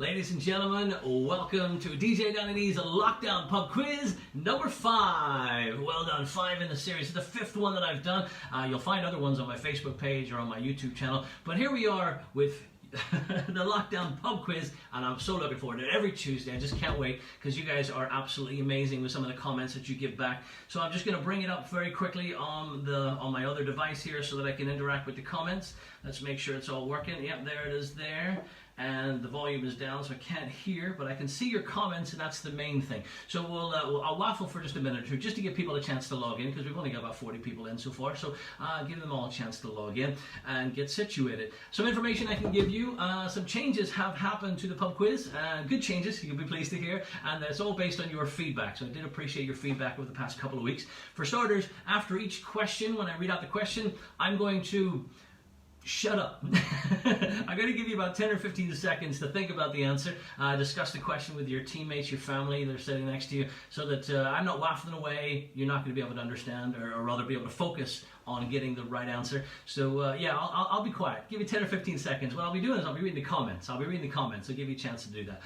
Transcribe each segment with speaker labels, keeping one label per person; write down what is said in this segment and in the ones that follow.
Speaker 1: Ladies and gentlemen, welcome to DJ Danny D's Lockdown Pub Quiz number 5. Well done, 5 in the series. It's the 5th one that I've done. You'll find other ones on my Facebook page or on my YouTube channel. But here we are with the Lockdown Pub Quiz, and I'm so looking forward to it every Tuesday. I just can't wait because you guys are absolutely amazing with some of the comments that you give back. So I'm just going to bring it up very quickly on my other device here so that I can interact with the comments. Let's make sure it's all working. Yep, there it is there. And the volume is down, so I can't hear, but I can see your comments, and that's the main thing. So I'll waffle for just a minute or two, just to give people a chance to log in, because we've only got about 40 people in so far. So give them all a chance to log in and get situated. Some information I can give you. Some changes have happened to the pub quiz. Good changes, you'll be pleased to hear, and it's all based on your feedback. So I did appreciate your feedback over the past couple of weeks. For starters, after each question, when I read out the question, I'm going to shut up. I'm going to give you about 10 or 15 seconds to think about the answer, discuss the question with your teammates, your family that are sitting next to you, so that I'm not waffling away, you're not going to be able to understand, or rather be able to focus on getting the right answer. So yeah, I'll be quiet. Give you 10 or 15 seconds. What I'll be doing is I'll be reading the comments. So give you a chance to do that.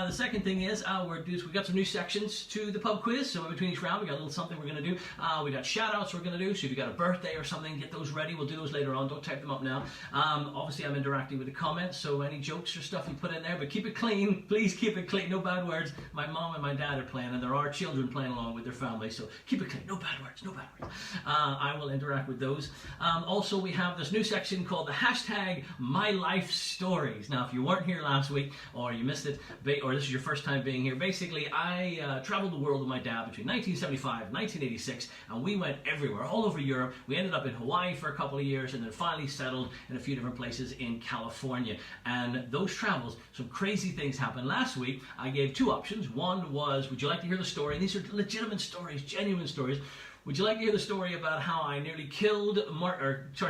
Speaker 1: The second thing is we've got some new sections to the pub quiz. So in between each round, we got a little something we're going to do. We got shout-outs we're going to do. So if you got a birthday or something, get those ready. We'll do those later on. Don't type them up now. Obviously, I'm interacting with the comments, so any jokes or stuff you put in there, but keep it clean. Please keep it clean. No bad words. My mom and my dad are playing, and there are children playing along with their family, so keep it clean. No bad words. No bad words. I will interact with those. Also, we have this new section called the hashtag My Life Stories. Now, if you weren't here last week, or you missed it, or this is your first time being here, basically, I traveled the world with my dad between 1975 and 1986, and we went everywhere, all over Europe. We ended up in Hawaii for a couple of years, and then finally settled in a few different places in California. And those travels, some crazy things happened. Last week, I gave 2 options. One was, would you like to hear the story? And these are legitimate stories, genuine stories. Would you like to hear the story about how I nearly killed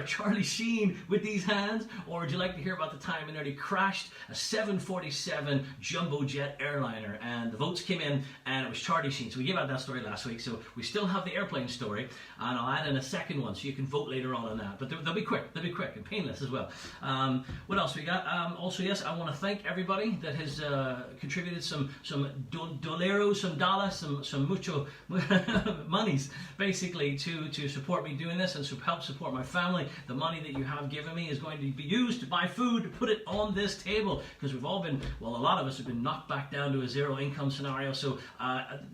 Speaker 1: Charlie Sheen with these hands? Or would you like to hear about the time I nearly crashed a 747 jumbo jet airliner? And the votes came in, and it was Charlie Sheen. So we gave out that story last week. So we still have the airplane story, and I'll add in a second one, so you can vote later on that. But they'll be quick. They'll be quick and painless as well. What else we got? Also, yes, I want to thank everybody that has contributed some doleros, some dollars, some mucho monies, basically to support me doing this and to help support my family. The money that you have given me is going to be used to buy food, to put it on this table, because we've all been, well, a lot of us have been knocked back down to a zero income scenario. So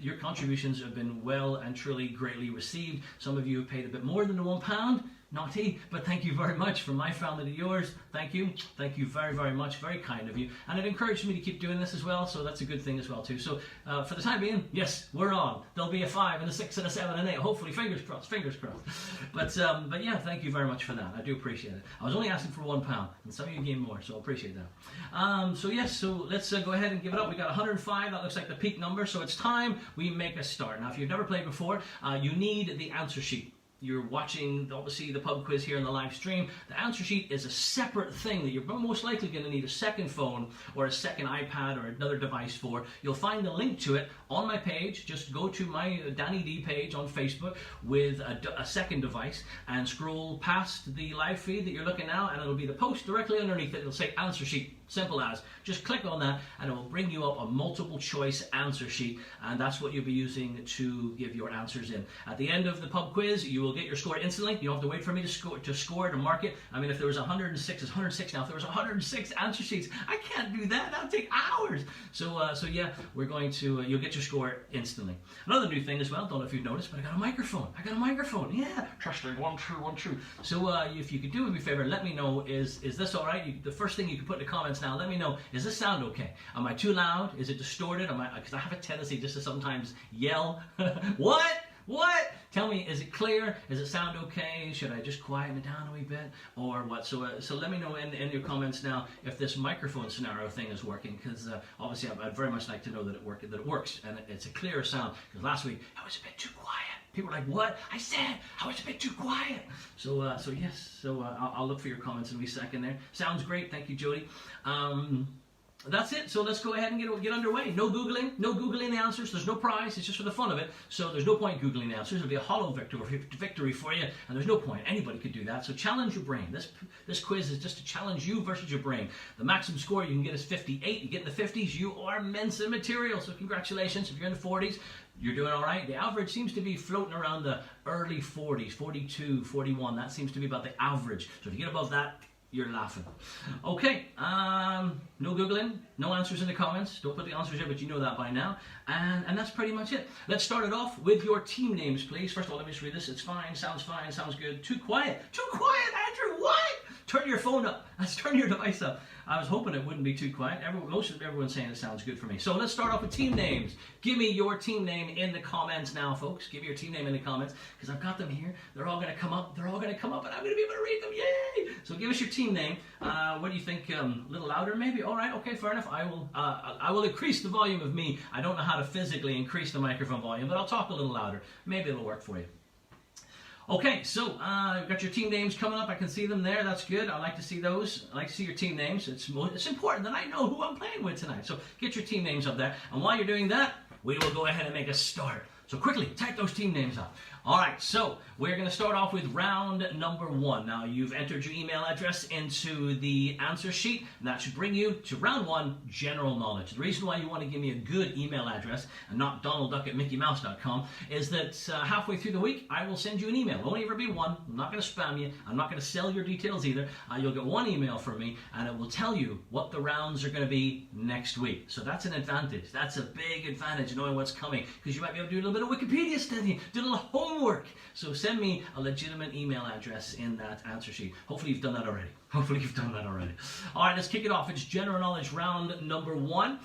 Speaker 1: your contributions have been well and truly greatly received. Some of you have paid a bit more than the £1. Naughty, but thank you very much from my family to yours. Thank you very, very much. Very kind of you, and it encouraged me to keep doing this as well, so that's a good thing as well too. So for the time being, yes, we're on. There'll be a 5 and a 6 and a 7 and 8, hopefully. Fingers crossed. But yeah, thank you very much for that. I do appreciate it. I was only asking for £1, and some of you gave more, so I appreciate that. So yes, so let's go ahead and give it up. We got 105. That looks like the peak number, so it's time we make a start. Now, if you've never played before, you need the answer sheet. You're watching, obviously, the pub quiz here in the live stream. The answer sheet is a separate thing that you're most likely going to need a second phone or a second iPad or another device for. You'll find the link to it on my page. Just go to my Danny D page on Facebook with a second device and scroll past the live feed that you're looking now, and it'll be the post directly underneath it. It'll say answer sheet. Simple as. Just click on that and it will bring you up a multiple choice answer sheet, and that's what you'll be using to give your answers in. At the end of the pub quiz, you will get your score instantly. You don't have to wait for me to mark it. I mean, if there was 106, it's 106 now. If there was 106 answer sheets, I can't do that. That'll take hours. So yeah, we're going to, you'll get your score instantly. Another new thing as well, don't know if you've noticed, but I got a microphone. Yeah, testing 1 2 1 2. So if you could do me a favor, let me know, is this all right? The first thing you can put in the comments now, let me know, is this sound okay? Am I too loud? Is it distorted? Because I have a tendency just to sometimes yell. What? Tell me, is it clear? Does it sound okay? Should I just quieten it down a wee bit? Or what? So let me know in your comments now if this microphone scenario thing is working, because obviously I'd very much like to know that it works and it's a clear sound, because last week I was a bit too quiet. People were like, what? I said I was a bit too quiet. So yes, I'll look for your comments in a wee second there. Sounds great. Thank you, Jody. That's it. So let's go ahead and get underway. No Googling. No Googling the answers. There's no prize. It's just for the fun of it. So there's no point Googling the answers. It'll be a hollow victory for you. And there's no point. Anybody could do that. So challenge your brain. This quiz is just to challenge you versus your brain. The maximum score you can get is 58. You get in the 50s, you are Mensa material. So congratulations. If you're in the 40s, you're doing all right. The average seems to be floating around the early 40s, 42, 41. That seems to be about the average. So if you get above that, you're laughing. Okay, no Googling, no answers in the comments. Don't put the answers here, but you know that by now. And that's pretty much it. Let's start it off with your team names, please. First of all, let me just read this. It's fine, sounds good. Too quiet, Andrew, what? Turn your phone up. Let's turn your device up. I was hoping it wouldn't be too quiet. Everyone's saying it sounds good for me. So let's start off with team names. Give me your team name in the comments now, folks. Give me your team name in the comments, because I've got them here. They're all going to come up. and I'm going to be able to read them. Yay! So give us your team name. What do you think? A little louder, maybe? All right, okay, fair enough. I will increase the volume of me. I don't know how to physically increase the microphone volume, but I'll talk a little louder. Maybe it'll work for you. Okay, so you've got your team names coming up. I can see them there. That's good. I like to see those. I like to see your team names. It's important that I know who I'm playing with tonight. So get your team names up there. And while you're doing that, we will go ahead and make a start. So quickly, type those team names up. All right, so we're going to start off with round number 1. Now, you've entered your email address into the answer sheet, and that should bring you to round 1, general knowledge. The reason why you want to give me a good email address and not donaldduck@mickeymouse.com is that halfway through the week, I will send you an email. It'll only ever be one. I'm not going to spam you. I'm not going to sell your details either. You'll get one email from me, and it will tell you what the rounds are going to be next week. So that's an advantage. That's a big advantage, knowing what's coming, because you might be able to do a little bit of Wikipedia studying, do a little homework. So send me a legitimate email address in that answer sheet. Hopefully you've done that already. All right, let's kick it off. It's general knowledge round number 1.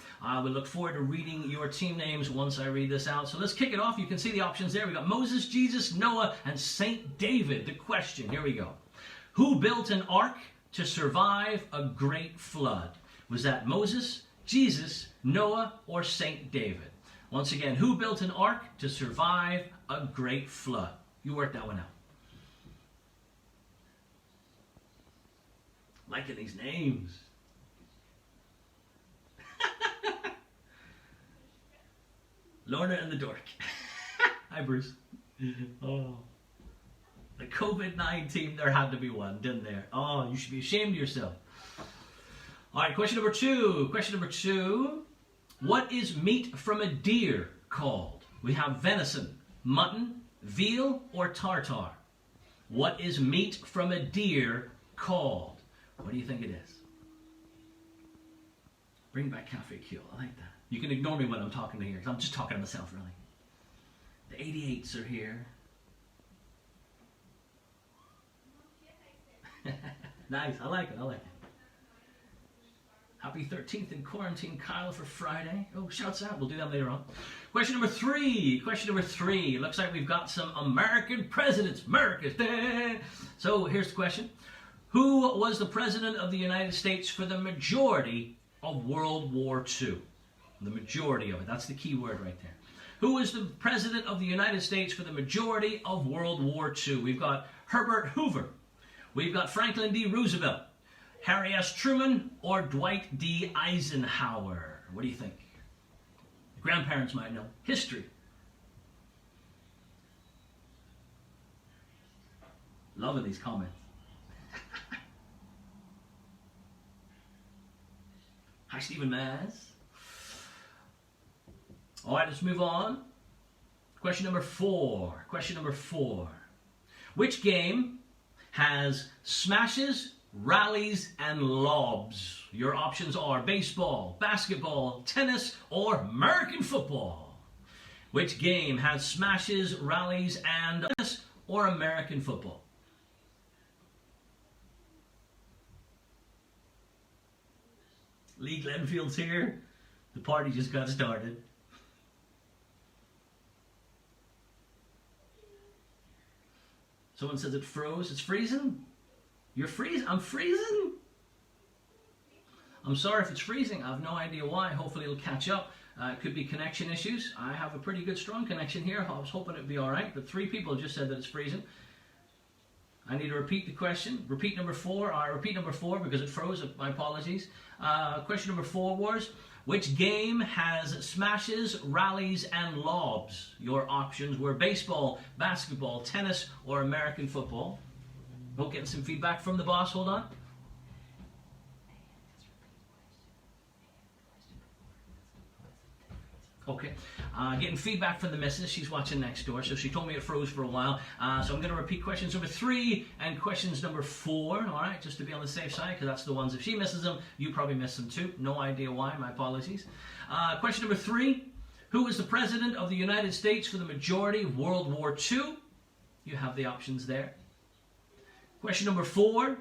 Speaker 1: We look forward to reading your team names once I read this out. So let's kick it off. You can see the options there. We got Moses, Jesus, Noah, and Saint David. The question, here we go. Who built an ark to survive a great flood? Was that Moses, Jesus, Noah, or Saint David? Once again, who built an ark to survive a great flood? You work that one out. Liking these names. Lorna and the Dork. Hi, Bruce. Oh. The COVID-19, there had to be one, didn't there? Oh, you should be ashamed of yourself. All right, question number 2. What is meat from a deer called? We have venison, mutton, veal, or tartar. What is meat from a deer called? What do you think it is? Bring back Cafe Kill. I like that. You can ignore me when I'm talking to here, because I'm just talking to myself, really. The 88s are here. Nice. I like it. Happy 13th in quarantine, Kyle, for Friday. Oh, shouts out. We'll do that later on. Question number 3. Looks like we've got some American presidents. So here's the question. Who was the president of the United States for the majority of World War II? The majority of it. That's the key word right there. Who was the president of the United States for the majority of World War II? We've got Herbert Hoover. We've got Franklin D. Roosevelt. Harry S. Truman, or Dwight D. Eisenhower? What do you think? Your grandparents might know. History. Loving these comments. Hi, Stephen Maz. All right, let's move on. Question number 4. Which game has smashes, rallies, and lobs? Your options are baseball, basketball, tennis, or American football. Which game has smashes, rallies, and tennis, or American football? Lee Glenfield's here. The party just got started. Someone says it froze. It's freezing? You're freezing? I'm freezing? I'm sorry if it's freezing. I have no idea why. Hopefully it'll catch up. It could be connection issues. I have a pretty good strong connection here. I was hoping it'd be all right, but 3 people just said that it's freezing. I need to repeat the question. Repeat number 4. Repeat number 4 because it froze. My apologies. Question number 4 was, which game has smashes, rallies, and lobs? Your options were baseball, basketball, tennis, or American football. We'll get some feedback from the boss. Hold on. Okay, getting feedback from the missus. She's watching next door, so she told me it froze for a while. So I'm going to repeat questions number 3 and questions number 4, all right, just to be on the safe side, because that's the ones, if she misses them, you probably miss them too. No idea why, my apologies. Question number 3, who was the President of the United States for the majority of World War II? You have the options there. Question number 4,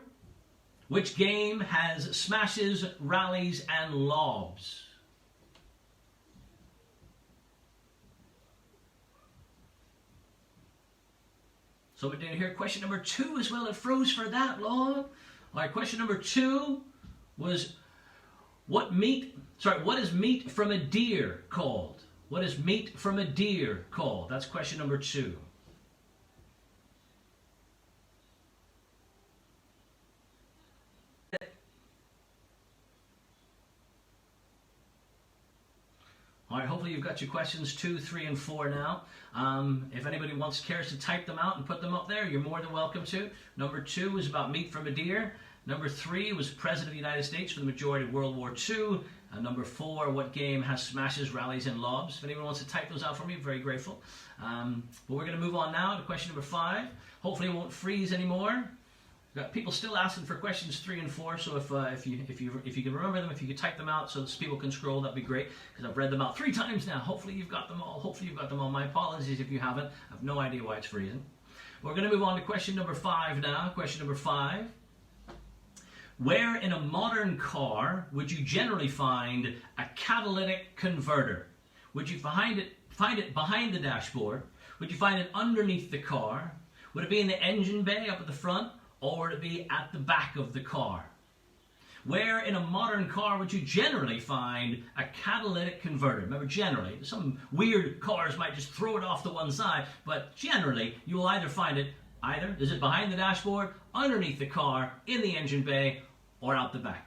Speaker 1: which game has smashes, rallies, and lobs? So we did here question number 2 as well. It froze for that long. All right, question number 2 was what is meat from a deer called? What is meat from a deer called? That's question number 2. All right, hopefully you've got your questions 2, 3, and 4 now. If anybody cares to type them out and put them up there, you're more than welcome to. Number 2 was about meat from a deer. Number 3 was President of the United States for the majority of World War II. Number 4, what game has smashes, rallies, and lobs? If anyone wants to type those out for me, I'm very grateful. But we're going to move on now to question number 5. Hopefully it won't freeze anymore. We've got people still asking for questions 3 and 4, so if you can remember them, if you could type them out so people can scroll, that'd be great, because I've read them out 3 times now. Hopefully you've got them all. Hopefully you've got them all. My apologies if you haven't. I have no idea why it's freezing. We're going to move on to question number 5 now. Question number 5. Where in a modern car would you generally find a catalytic converter? Would you find it behind the dashboard? Would you find it underneath the car? Would it be in the engine bay up at the front? Or would it be at the back of the car? Where in a modern car would you generally find a catalytic converter? Remember, generally. Some weird cars might just throw it off to one side, but generally you will either find it, is it behind the dashboard, underneath the car, in the engine bay, or out the back?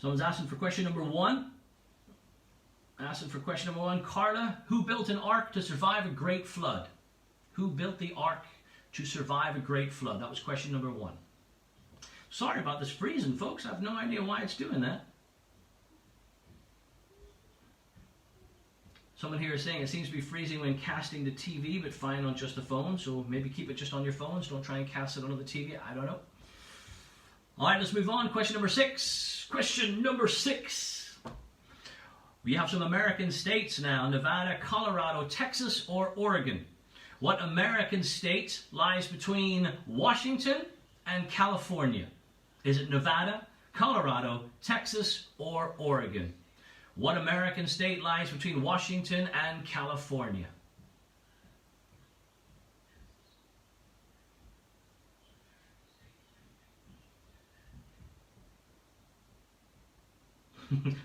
Speaker 1: Someone's asking for question number 1. Asking for question number 1. Carla, who built an ark to survive a great flood? Who built the ark to survive a great flood? That was question number 1. Sorry about this freezing, folks. I have no idea why it's doing that. Someone here is saying it seems to be freezing when casting the TV, but fine on just the phone. So maybe keep it just on your phones. Don't try and cast it onto the TV. I don't know. All right, let's move on. Question number 6. Question number 6. We have some American states now. Nevada, Colorado, Texas, or Oregon. What American state lies between Washington and California? Is it Nevada, Colorado, Texas, or Oregon? What American state lies between Washington and California?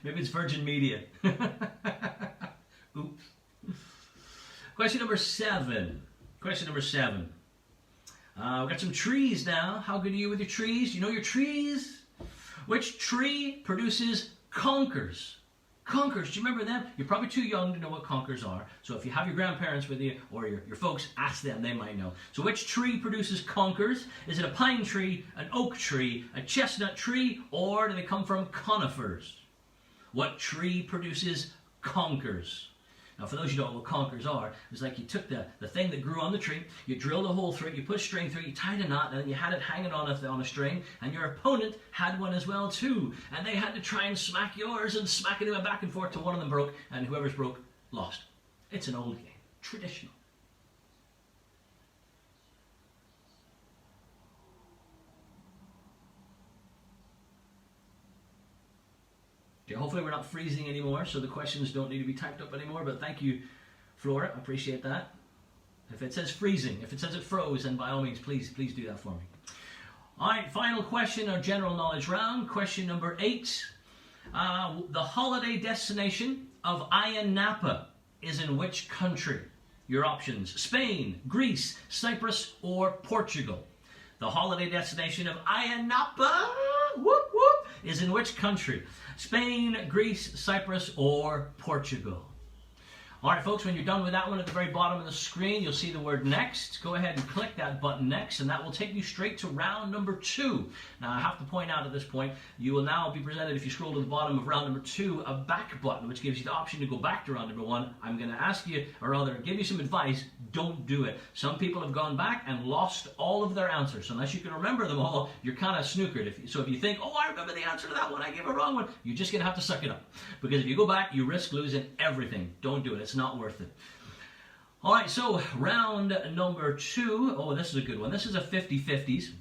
Speaker 1: Maybe it's Virgin Media. Oops. Question number 7. Question number 7. We've got some trees now. How good are you with your trees? Do you know your trees? Which tree produces conkers? Conkers, do you remember them? You're probably too young to know what conkers are. So if you have your grandparents with you or your folks, ask them. They might know. So which tree produces conkers? Is it a pine tree, an oak tree, a chestnut tree, or do they come from conifers? What tree produces conkers? Now, for those who don't know what conkers are, it's like you took the thing that grew on the tree, you drilled a hole through it, you put a string through it, you tied a knot, and then you had it hanging on a string, and your opponent had one as well too. And they had to try and smack yours, and smack it back and forth till one of them broke, and whoever's broke lost. It's an old game. Traditional. Okay, hopefully we're not freezing anymore, so the questions don't need to be typed up anymore, but thank you, Flora. I appreciate that. If it says freezing, if it says it froze, then by all means, please do that for me. All right, final question, our general knowledge round. Question number 8. The holiday destination of Ayia Napa is in which country? Your options: Spain, Greece, Cyprus, or Portugal. The holiday destination of Ayia Napa, whoop, whoop, is in which country? Spain, Greece, Cyprus, or Portugal. All right, folks, when you're done with that one, at the very bottom of the screen, you'll see the word next. Go ahead and click that button next, and that will take you straight to round number 2. Now, I have to point out at this point, you will now be presented, if you scroll to the bottom of round number 2, a back button, which gives you the option to go back to round number 1. I'm going to ask you, or rather give you some advice. Don't do it. Some people have gone back and lost all of their answers. So unless you can remember them all, you're kind of snookered. So if you think, oh, I remember the answer to that one, I gave a wrong one, you're just going to have to suck it up. Because if you go back, you risk losing everything. Don't do it. It's not worth it. All right, so round number 2. Oh, this is a good one. This is a 50-50s.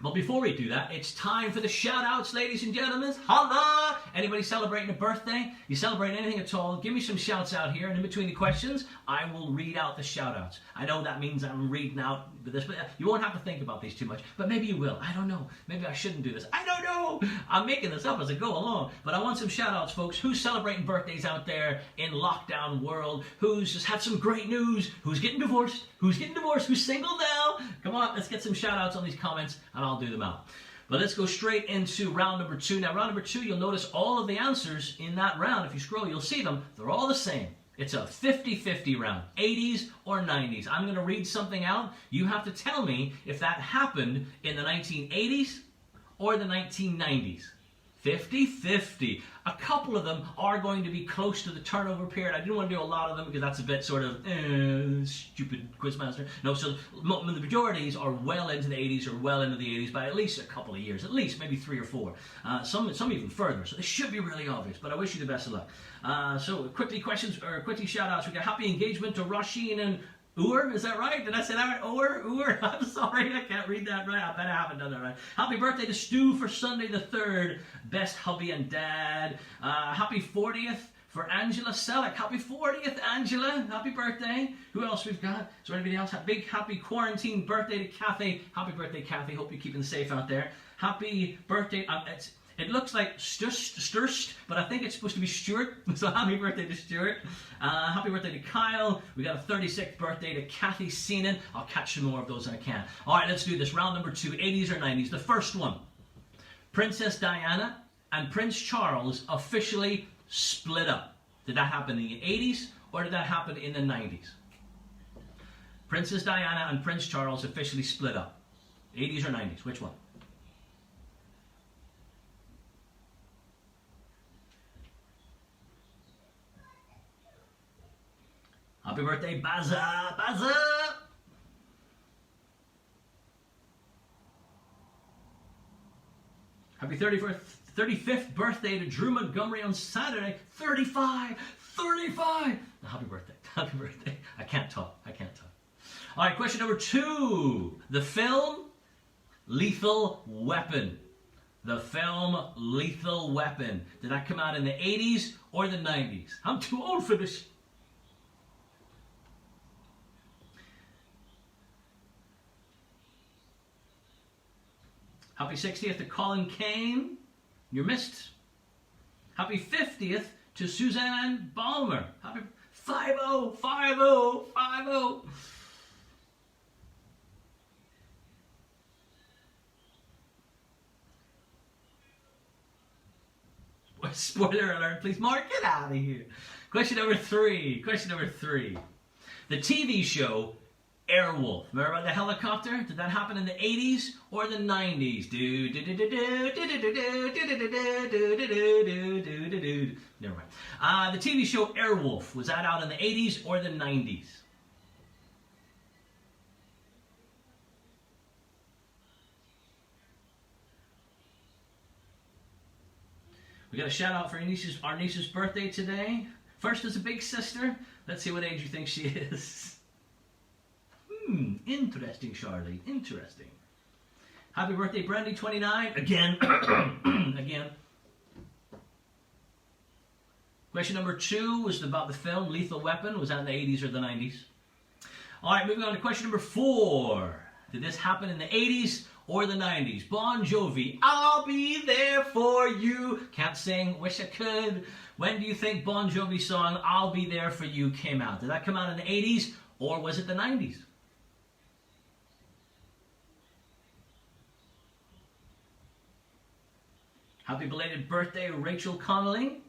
Speaker 1: But before we do that, it's time for the shout-outs, ladies and gentlemen. Holla! Anybody celebrating a birthday? You celebrate anything at all? Give me some shouts out here, and in between the questions, I will read out the shout-outs. I know that means I'm reading out this, but you won't have to think about these too much. But maybe you will. I don't know. Maybe I shouldn't do this. I don't know. I'm making this up as I go along. But I want some shout-outs, folks. Who's celebrating birthdays out there in lockdown world? Who's just had some great news? Who's getting divorced? Who's getting divorced? Who's single now? Come on, let's get some shout-outs on these comments, and I'll do them out. But let's go straight into round number 2. Now, round number 2, you'll notice all of the answers in that round. If you scroll, you'll see them. They're all the same. It's a 50-50 round, 80s or 90s. I'm going to read something out. You have to tell me if that happened in the 1980s or the 1990s. 50-50. A couple of them are going to be close to the turnover period. I didn't want to do a lot of them because that's a bit sort of stupid quizmaster. No, so the majorities are well into the 80s or well into the 80s by at least a couple of years, at least maybe 3 or 4. Some even further. So this should be really obvious, but I wish you the best of luck. So quickly shout outs. We got happy engagement to Rasheen and Ur, is that right? Did I say that right? Ur? I'm sorry, I can't read that right. I bet I haven't done that right. Happy birthday to Stu for Sunday the 3rd. Best hubby and dad. Happy 40th for Angela Selleck. Happy 40th, Angela. Happy birthday. Who else we've got? Is there anybody else? Big happy quarantine birthday to Kathy. Happy birthday, Kathy. Hope you're keeping safe out there. Happy birthday. It looks like Sturst, but I think it's supposed to be Stuart. So happy birthday to Stuart. Happy birthday to Kyle. We got a 36th birthday to Kathy Seenan. I'll catch some more of those when I can. All right, let's do this. Round number 2, 80s or 90s. The first one. Princess Diana and Prince Charles officially split up. Did that happen in the 80s or did that happen in the 90s? Princess Diana and Prince Charles officially split up. 80s or 90s? Which one? Happy birthday, Baza! Baza! Happy 35th birthday to Drew Montgomery on Saturday. 35! 35! Happy birthday. Happy birthday. I can't talk. All right, question number 2. The film Lethal Weapon. The film Lethal Weapon. Did that come out in the 80s or the 90s? I'm too old for this. Happy 60th to Colin Kane. You're missed. Happy 50th to Suzanne Balmer. Happy 50, 50, 50. Spoiler alert, please. Mark, get out of here. Question number 3. The TV show Airwolf. Remember about the helicopter? Did that happen in the 80s or the 90s? Never mind. The TV show Airwolf, was that out in the 80s or the 90s? We got a shout out for our niece's birthday today. First is a big sister. Let's see what age you think she is. Interesting, Charlie. Interesting. Happy birthday, Brandy, 29. Again. Again. Question number 2 was about the film Lethal Weapon. Was that in the 80s or the 90s? All right, moving on to question number 4. Did this happen in the 80s or the 90s? Bon Jovi, I'll be there for you. Can't sing, wish I could. When do you think Bon Jovi's song, I'll Be There For You, came out? Did that come out in the 80s or was it the 90s? Happy belated birthday, Rachel Connolly.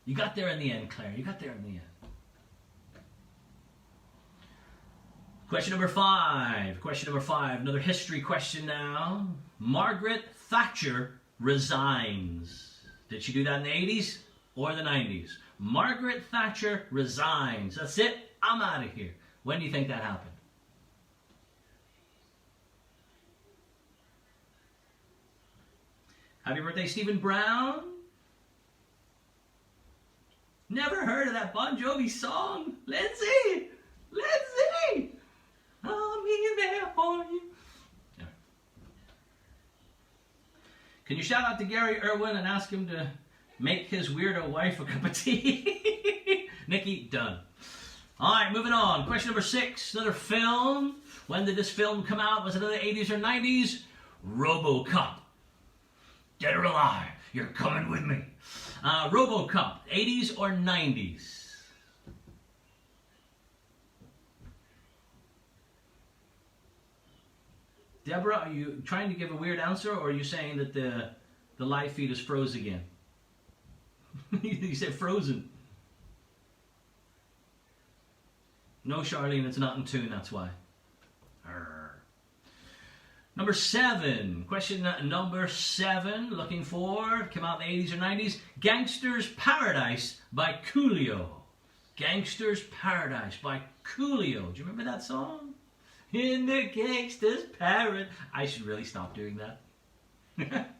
Speaker 1: You got there in the end, Claire. You got there in the end. Question number 5. Question number 5. Another history question now. Margaret Thatcher resigns. Did she do that in the 80s or the 90s? Margaret Thatcher resigns. That's it. I'm out of here. When do you think that happened? Happy birthday, Stephen Brown. Never heard of that Bon Jovi song. Lindsay! Lindsay! I'll be there for you. Yeah. Can you shout out to Gary Irwin and ask him to make his weirdo wife a cup of tea? Nikki, done. All right, moving on. Question number 6. Another film. When did this film come out? Was it in the 80s or 90s? RoboCop. Dead or alive, you're coming with me. RoboCop, 80s or 90s? Deborah, are you trying to give a weird answer, or are you saying that the live feed is froze again? You said frozen. No, Charlene, it's not in tune, that's why. Number 7. Question number 7. Looking for, came out in the 80s or 90s. Gangster's Paradise by Coolio. Gangster's Paradise by Coolio. Do you remember that song? In the Gangster's Paradise. I should really stop doing that.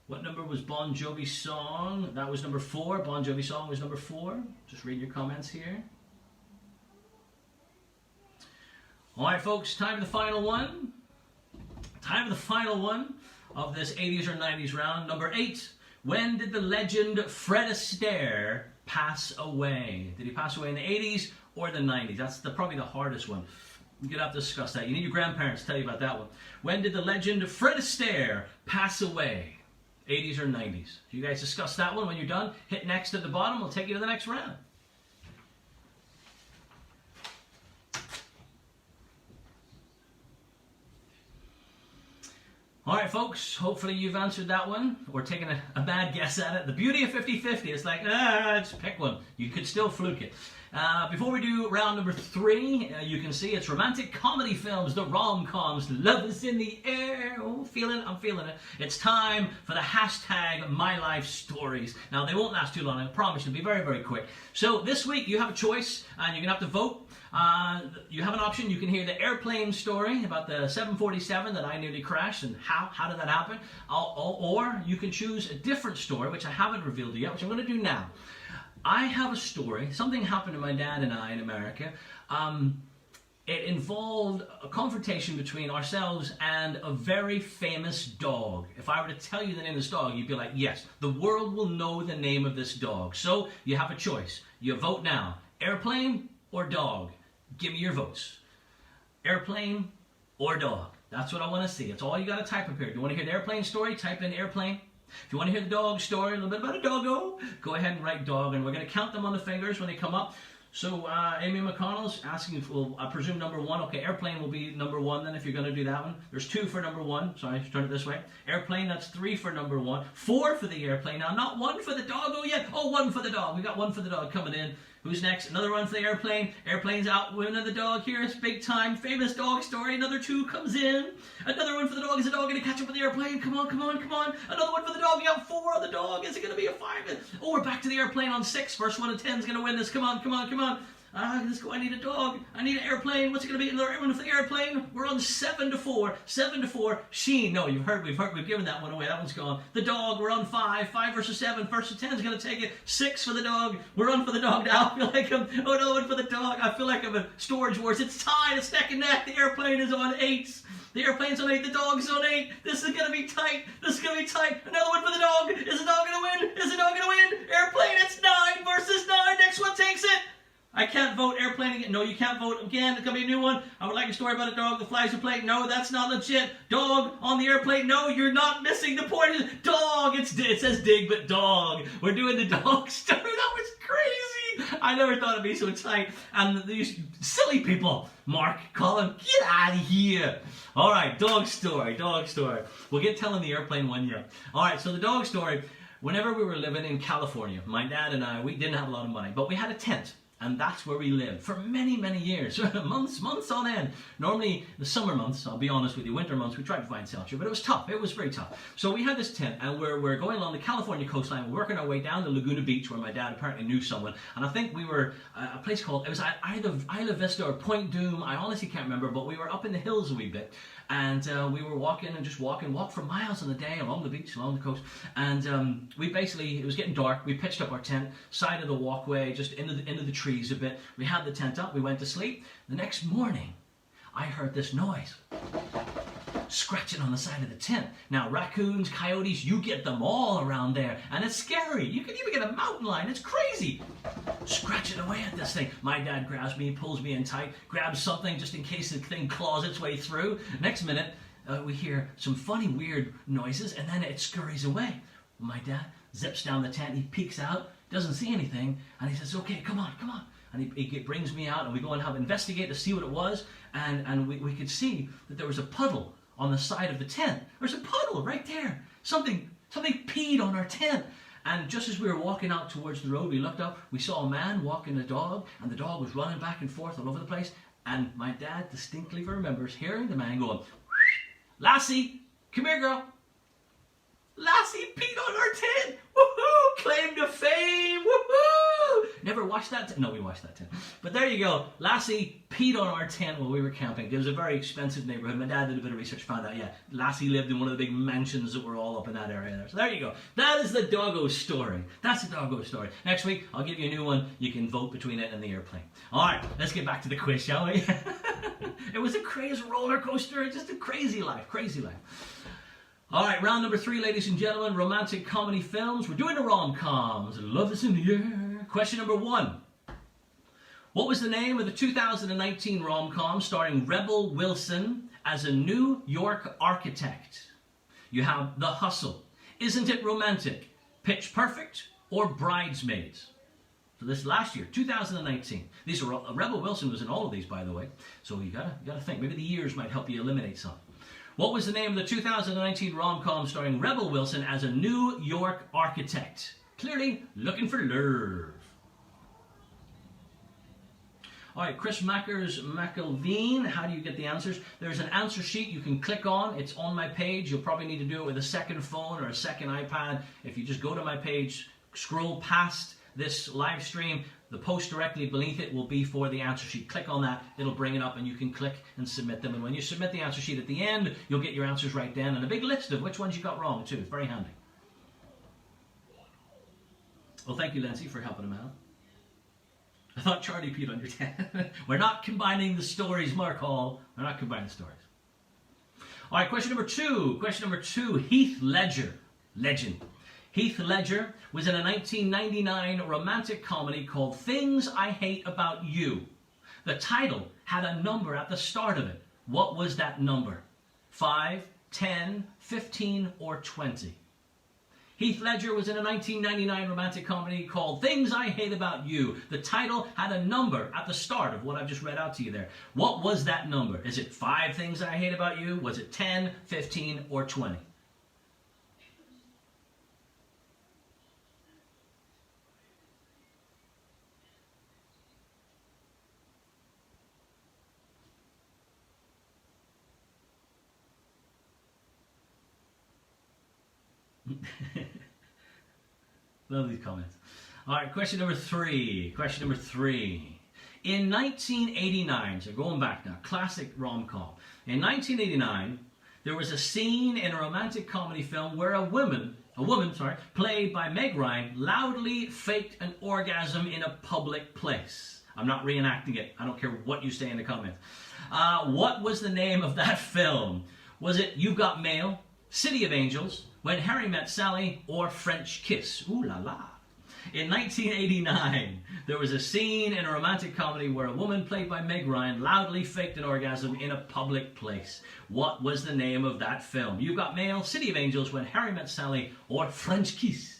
Speaker 1: What number was Bon Jovi's song? That was number 4. Bon Jovi's song was number 4. Just read your comments here. All right, folks, time for the final one. Time for the final one of this 80s or 90s round. Number 8. When did the legend Fred Astaire pass away? Did he pass away in the 80s or the 90s? That's probably the hardest one. We're going to have to discuss that. You need your grandparents to tell you about that one. When did the legend Fred Astaire pass away? 80s or 90s? If you guys discuss that one when you're done, hit next at the bottom. We'll take you to the next round. All right, folks, hopefully you've answered that one or taken a bad guess at it. The beauty of 50-50, it's like, just pick one. You could still fluke it. Before we do round number 3, you can see it's romantic comedy films, the rom-coms. Love is in the air. Oh, I'm feeling it. It's time for the hashtag My Life Stories. Now, they won't last too long. I promise you'll be very, very quick. So this week, you have a choice, and you're going to have to vote. You have an option. You can hear the airplane story about the 747 that I nearly crashed and how did that happen. Or you can choose a different story, which I haven't revealed yet, which I'm going to do now. I have a story. Something happened to my dad and I in America. It involved a confrontation between ourselves and a very famous dog. If I were to tell you the name of this dog, you'd be like, yes, the world will know the name of this dog. So you have a choice. You vote now. Airplane or dog? Give me your votes. Airplane or dog? That's what I want to see. It's all you got to type up here. Do you want to hear the airplane story? Type in airplane. If you want to hear the dog story, a little bit about a doggo, go ahead and write dog, and we're going to count them on the fingers when they come up. So Amy McConnell's asking for, I presume, number 1. Okay, airplane will be number 1 then if you're going to do that one. There's 2 for number 1. Sorry, turn it this way. Airplane, that's 3 for number 1. 4 for the airplane. Now, not 1 for the doggo yet. Oh, 1 for the dog. We got 1 for the dog coming in. Who's next? Another 1 for the airplane. Airplane's out winning the dog here. It's big time. Famous dog story. Another 2 comes in. Another 1 for the dog. Is the dog going to catch up with the airplane? Come on, come on, come on. Another 1 for the dog. You have 4 on the dog. Is it going to be a 5? Oh, we're back to the airplane on 6. First 1 of 10 is going to win this. Come on, come on, come on. Let's go. I need a dog. I need an airplane. What's it going to be? Another 1 for the airplane. We're on 7-4. 7-4. Sheen. No, we've given that one away. That one's gone. The dog. We're on 5. 5 versus 7. First of 10 is going to take it. 6 for the dog. We're on for the dog now. I feel like another 1 for the dog. I feel like I'm a Storage Wars. It's tied. It's neck and neck. The airplane is on 8. The airplane's on 8. The dog's on 8. This is going to be tight. This is going to be tight. Another 1 for the dog. Is the dog going to win? Is the dog going to win? Airplane. It's 9 versus 9. Next one takes it. I can't vote. Airplane again. No, you can't vote again. There's going to be a new one. I would like a story about a dog that flies a plane. No, that's not legit. Dog on the airplane. No, you're not missing the point. Dog. It says dig, but dog. We're doing the dog story. That was crazy. I never thought it'd be so tight. And these silly people, Mark, Colin, get out of here. All right, dog story, dog story. We'll get telling the airplane one year. All right, so the dog story. Whenever we were living in California, my dad and I, we didn't have a lot of money, but we had a tent. And that's where we lived for many, many years, months on end. Normally, the summer months, I'll be honest with you, winter months, we tried to find shelter, but it was tough. It was very tough. So we had this tent, and we're going along the California coastline. We're working our way down to Laguna Beach, where my dad apparently knew someone. And I think we were a place called, it was either Isla Vista or Point Doom. I honestly can't remember, but we were up in the hills a wee bit. And we were walking for miles in the day along the beach, along the coast. And we basically, it was getting dark. We pitched up our tent, side of the walkway, just into the trees a bit. We had the tent up. We went to sleep. The next morning, I heard this noise. Scratching on the side of the tent. Now, raccoons, coyotes, you get them all around there. And it's scary. You can even get a mountain lion. It's crazy. Scratching away at this thing. My dad grabs me, pulls me in tight, grabs something just in case the thing claws its way through. Next minute, we hear some funny, weird noises, and then it scurries away. My dad zips down the tent. He peeks out, doesn't see anything, and he says, okay, come on. And he brings me out, and we go and investigate to see what it was, and we could see that there was a puddle on the side of the tent. There's a puddle right there. Something peed on our tent. And just as we were walking out towards the road, we looked up, we saw a man walking a dog, and the dog was running back and forth all over the place. And my dad distinctly remembers hearing the man going, Lassie, come here, girl. Lassie peed on our tent. Woohoo! Claim to fame. Woohoo! Never watched that. No, we watched that tent. But there you go. Lassie peed on our tent while we were camping. It was a very expensive neighborhood. My dad did a bit of research, found out, yeah, Lassie lived in one of the big mansions that were all up in that area there. So there you go. That is the doggo story. That's the doggo story. Next week, I'll give you a new one. You can vote between it and the airplane. All right, let's get back to the quiz, shall we? It was a crazy roller coaster. Just a crazy life. Crazy life. All right, round number 3, ladies and gentlemen, romantic comedy films. We're doing the rom-coms. Love is in the air. Question number 1. What was the name of the 2019 rom-com starring Rebel Wilson as a New York architect? You have The Hustle, Isn't It Romantic, Pitch Perfect, or Bridesmaids? So this last year, 2019. These are Rebel Wilson was in all of these, by the way. So you gotta think. Maybe the years might help you eliminate some. What was the name of the 2019 rom-com starring Rebel Wilson as a New York architect? Clearly looking for love. All right, Chris McElveen, how do you get the answers? There's an answer sheet you can click on. It's on my page. You'll probably need to do it with a second phone or a second iPad. If you just go to my page, scroll past this live stream, the post directly beneath it will be for the answer sheet. Click on that, it'll bring it up and you can click and submit them. And when you submit the answer sheet at the end, you'll get your answers right then and a big list of which ones you got wrong too. It's very handy. Well, thank you, Lindsay, for helping him out. I thought Charlie peed on your tent. We're not combining the stories, Mark Hall. We're not combining the stories. All right, question number 2. Question number 2, Heath Ledger. Legend. Heath Ledger was in a 1999 romantic comedy called Things I Hate About You. The title had a number at the start of it. What was that number? 5, 10, 15, or 20? Heath Ledger was in a 1999 romantic comedy called Things I Hate About You. The title had a number at the start of what I've just read out to you there. What was that number? Is it 5 Things I Hate About You? Was it 10, 15, or 20? Love these comments. All right, question number 3. Question number 3. In 1989, so going back now, classic rom-com. In 1989, there was a scene in a romantic comedy film where a woman, played by Meg Ryan, loudly faked an orgasm in a public place. I'm not reenacting it. I don't care what you say in the comments. What was the name of that film? Was it You've Got Mail, City of Angels, When Harry Met Sally, or French Kiss? Ooh la la. In 1989, there was a scene in a romantic comedy where a woman played by Meg Ryan loudly faked an orgasm in a public place. What was the name of that film? You've got Mail, City of Angels, When Harry Met Sally, or French Kiss.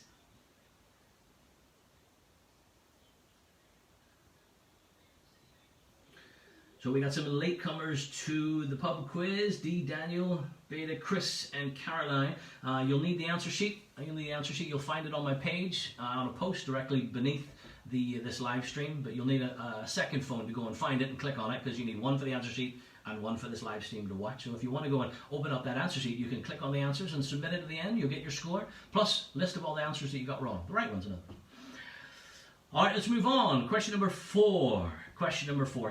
Speaker 1: So we got some latecomers to the pub quiz. D, Daniel, Beta, Chris, and Caroline. You'll need the answer sheet. You'll find it on my page on a post directly beneath this live stream. But you'll need a second phone to go and find it and click on it, because you need one for the answer sheet and one for this live stream to watch. So if you want to go and open up that answer sheet, you can click on the answers and submit it at the end. You'll get your score, plus list of all the answers that you got wrong. The right ones, another. All right, let's move on. Question number 4.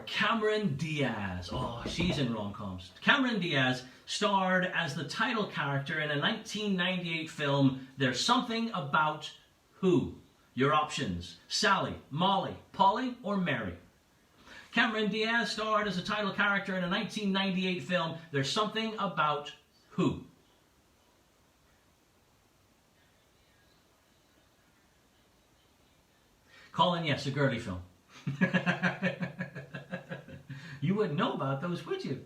Speaker 1: Cameron Diaz. Oh, she's in rom-coms. Cameron Diaz starred as the title character in a 1998 film, There's Something About Who? Your options: Sally, Molly, Polly, or Mary. Cameron Diaz starred as a title character in a 1998 film, There's Something About Who? Colin, yes, a girly film. You wouldn't know about those, would you?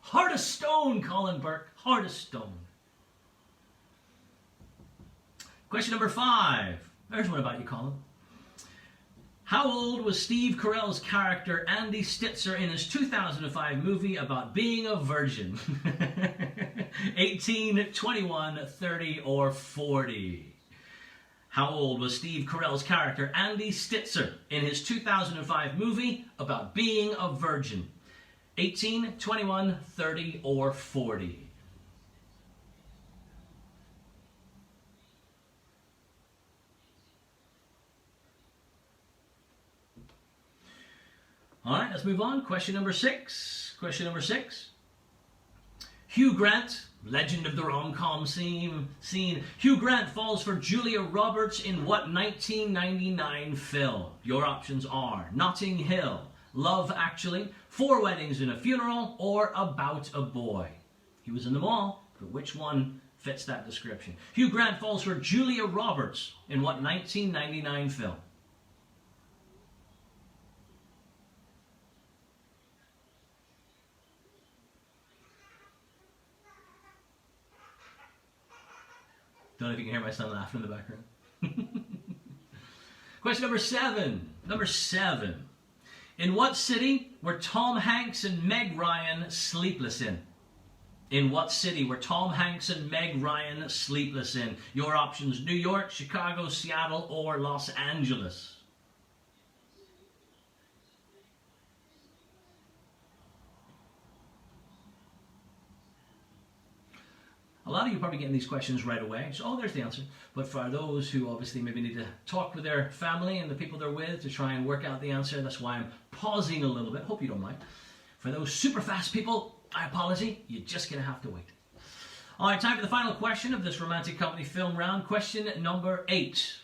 Speaker 1: Heart of Stone, Colin Burke. Heart of Stone. Question number 5. There's one about you, Colin. How old was Steve Carell's character Andy Stitzer in his 2005 movie about being a virgin? 18, 21, 30, or 40? How old was Steve Carell's character Andy Stitzer in his 2005 movie about being a virgin? 18, 21, 30, or 40? All right, let's move on. Question number 6. Hugh Grant, legend of the rom-com scene. Hugh Grant falls for Julia Roberts in what 1999 film? Your options are Notting Hill, Love Actually, 4 Weddings and a Funeral, or About a Boy. He was in them all, but which one fits that description? Hugh Grant falls for Julia Roberts in what 1999 film? Don't know if you can hear my son laughing in the background. Question number 7. Number 7. In what city were Tom Hanks and Meg Ryan sleepless in? In what city were Tom Hanks and Meg Ryan sleepless in? Your options: New York, Chicago, Seattle, or Los Angeles. A lot of you are probably getting these questions right away. So, oh, there's the answer. But for those who obviously maybe need to talk with their family and the people they're with to try and work out the answer, that's why I'm pausing a little bit. Hope you don't mind. For those super fast people, I apologize. You're just going to have to wait. All right, time for the final question of this romantic comedy film round. Question number 8.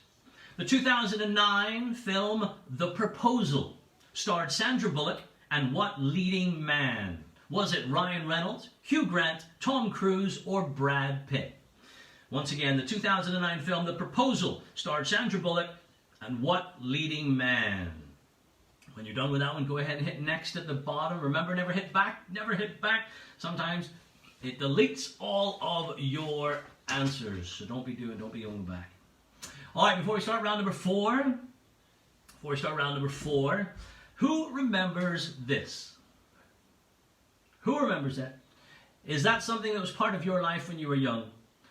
Speaker 1: The 2009 film The Proposal starred Sandra Bullock and what leading man? Was it Ryan Reynolds, Hugh Grant, Tom Cruise, or Brad Pitt? Once again, the 2009 film The Proposal starred Sandra Bullock and what leading man? When you're done with that one, go ahead and hit next at the bottom. Remember, never hit back, never hit back. Sometimes it deletes all of your answers, so don't be going back. All right, before we start round number 4, who remembers this? Who remembers that? Is that something that was part of your life when you were young?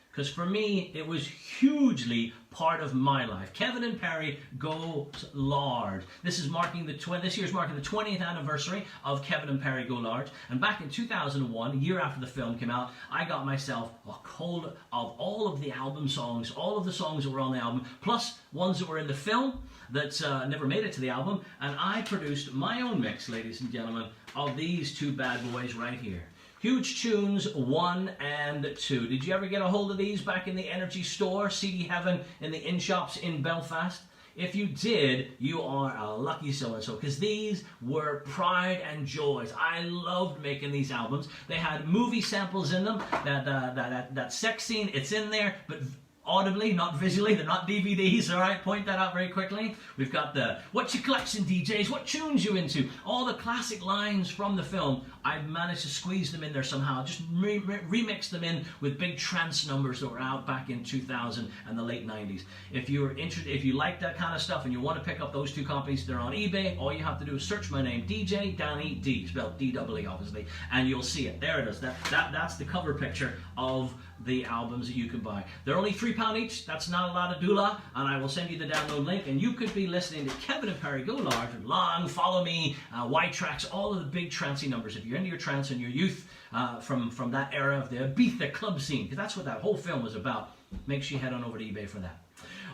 Speaker 1: Because for me, it was hugely part of my life. Kevin and Perry Go Large. This year's marking the 20th anniversary of Kevin and Perry Go Large. And back in 2001, a year after the film came out, I got myself a hold of all of the album songs, all of the songs that were on the album, plus ones that were in the film that never made it to the album. And I produced my own mix, ladies and gentlemen, of these two bad boys right here. Huge Tunes 1 and 2. Did you ever get a hold of these back in the Energy Store, CD Heaven, in the in-shops in Belfast? If you did, you are a lucky so-and-so, because these were pride and joys. I loved making these albums. They had movie samples in them. That sex scene, it's in there, but audibly, not visually. They're not DVDs, all right? Point that out very quickly. We've got the What's Your Collection, DJs? What tunes you into? All the classic lines from the film. I've managed to squeeze them in there somehow. Just remix them in with big trance numbers that were out back in 2000 and the late 90s. If you're interested, if you like that kind of stuff and you want to pick up those two copies, they're on eBay. All you have to do is search my name, DJ Danny D, spelled D-double-E obviously, and you'll see it. There it is. That's the cover picture of the albums that you can buy. They're only £3 each. That's not a lot of doula, and I will send you the download link, and you could be listening to Kevin and Perry Go Large, Long, Follow Me, White Tracks, all of the big trancey numbers. If you're into your trance and your youth from that era of the Ibiza club scene, because that's what that whole film was about, make sure you head on over to eBay for that.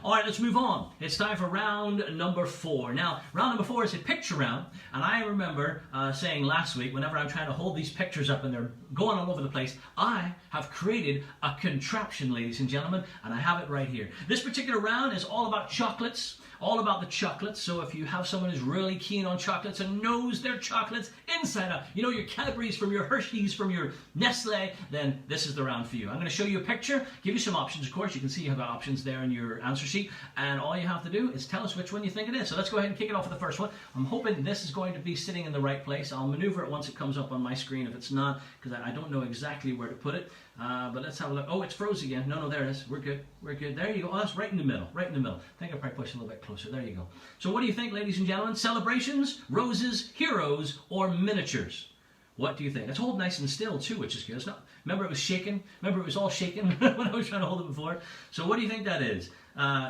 Speaker 1: All right, let's move on. It's time for round number 4. Now, round number 4 is a picture round, and I remember saying last week, whenever I'm trying to hold these pictures up and they're going all over the place, I have created a contraption, ladies and gentlemen, and I have it right here. This particular round is all about chocolates, all about the chocolates. So if you have someone who's really keen on chocolates and knows their chocolates inside out, you know your Cadbury's from your Hershey's from your Nestle, then this is the round for you. I'm going to show you a picture, give you some options. Of course, you can see you have options there in your answer sheet, and all you have to do is tell us which one you think it is. So let's go ahead and kick it off with the first one. I'm hoping this is going to be sitting in the right place. I'll maneuver it once it comes up on my screen if it's not, because I don't know exactly where to put it. But let's have a look. Oh, it's froze again. No, there it is. We're good. We're good. There you go. Oh, that's right in the middle. Right in the middle. I think I'll probably push a little bit closer. There you go. So what do you think, ladies and gentlemen? Celebrations, roses, heroes, or miniatures? What do you think? It's hold nice and still too, which is good. It's not. Remember it was shaking? Remember it was all shaking when I was trying to hold it before? So what do you think that is?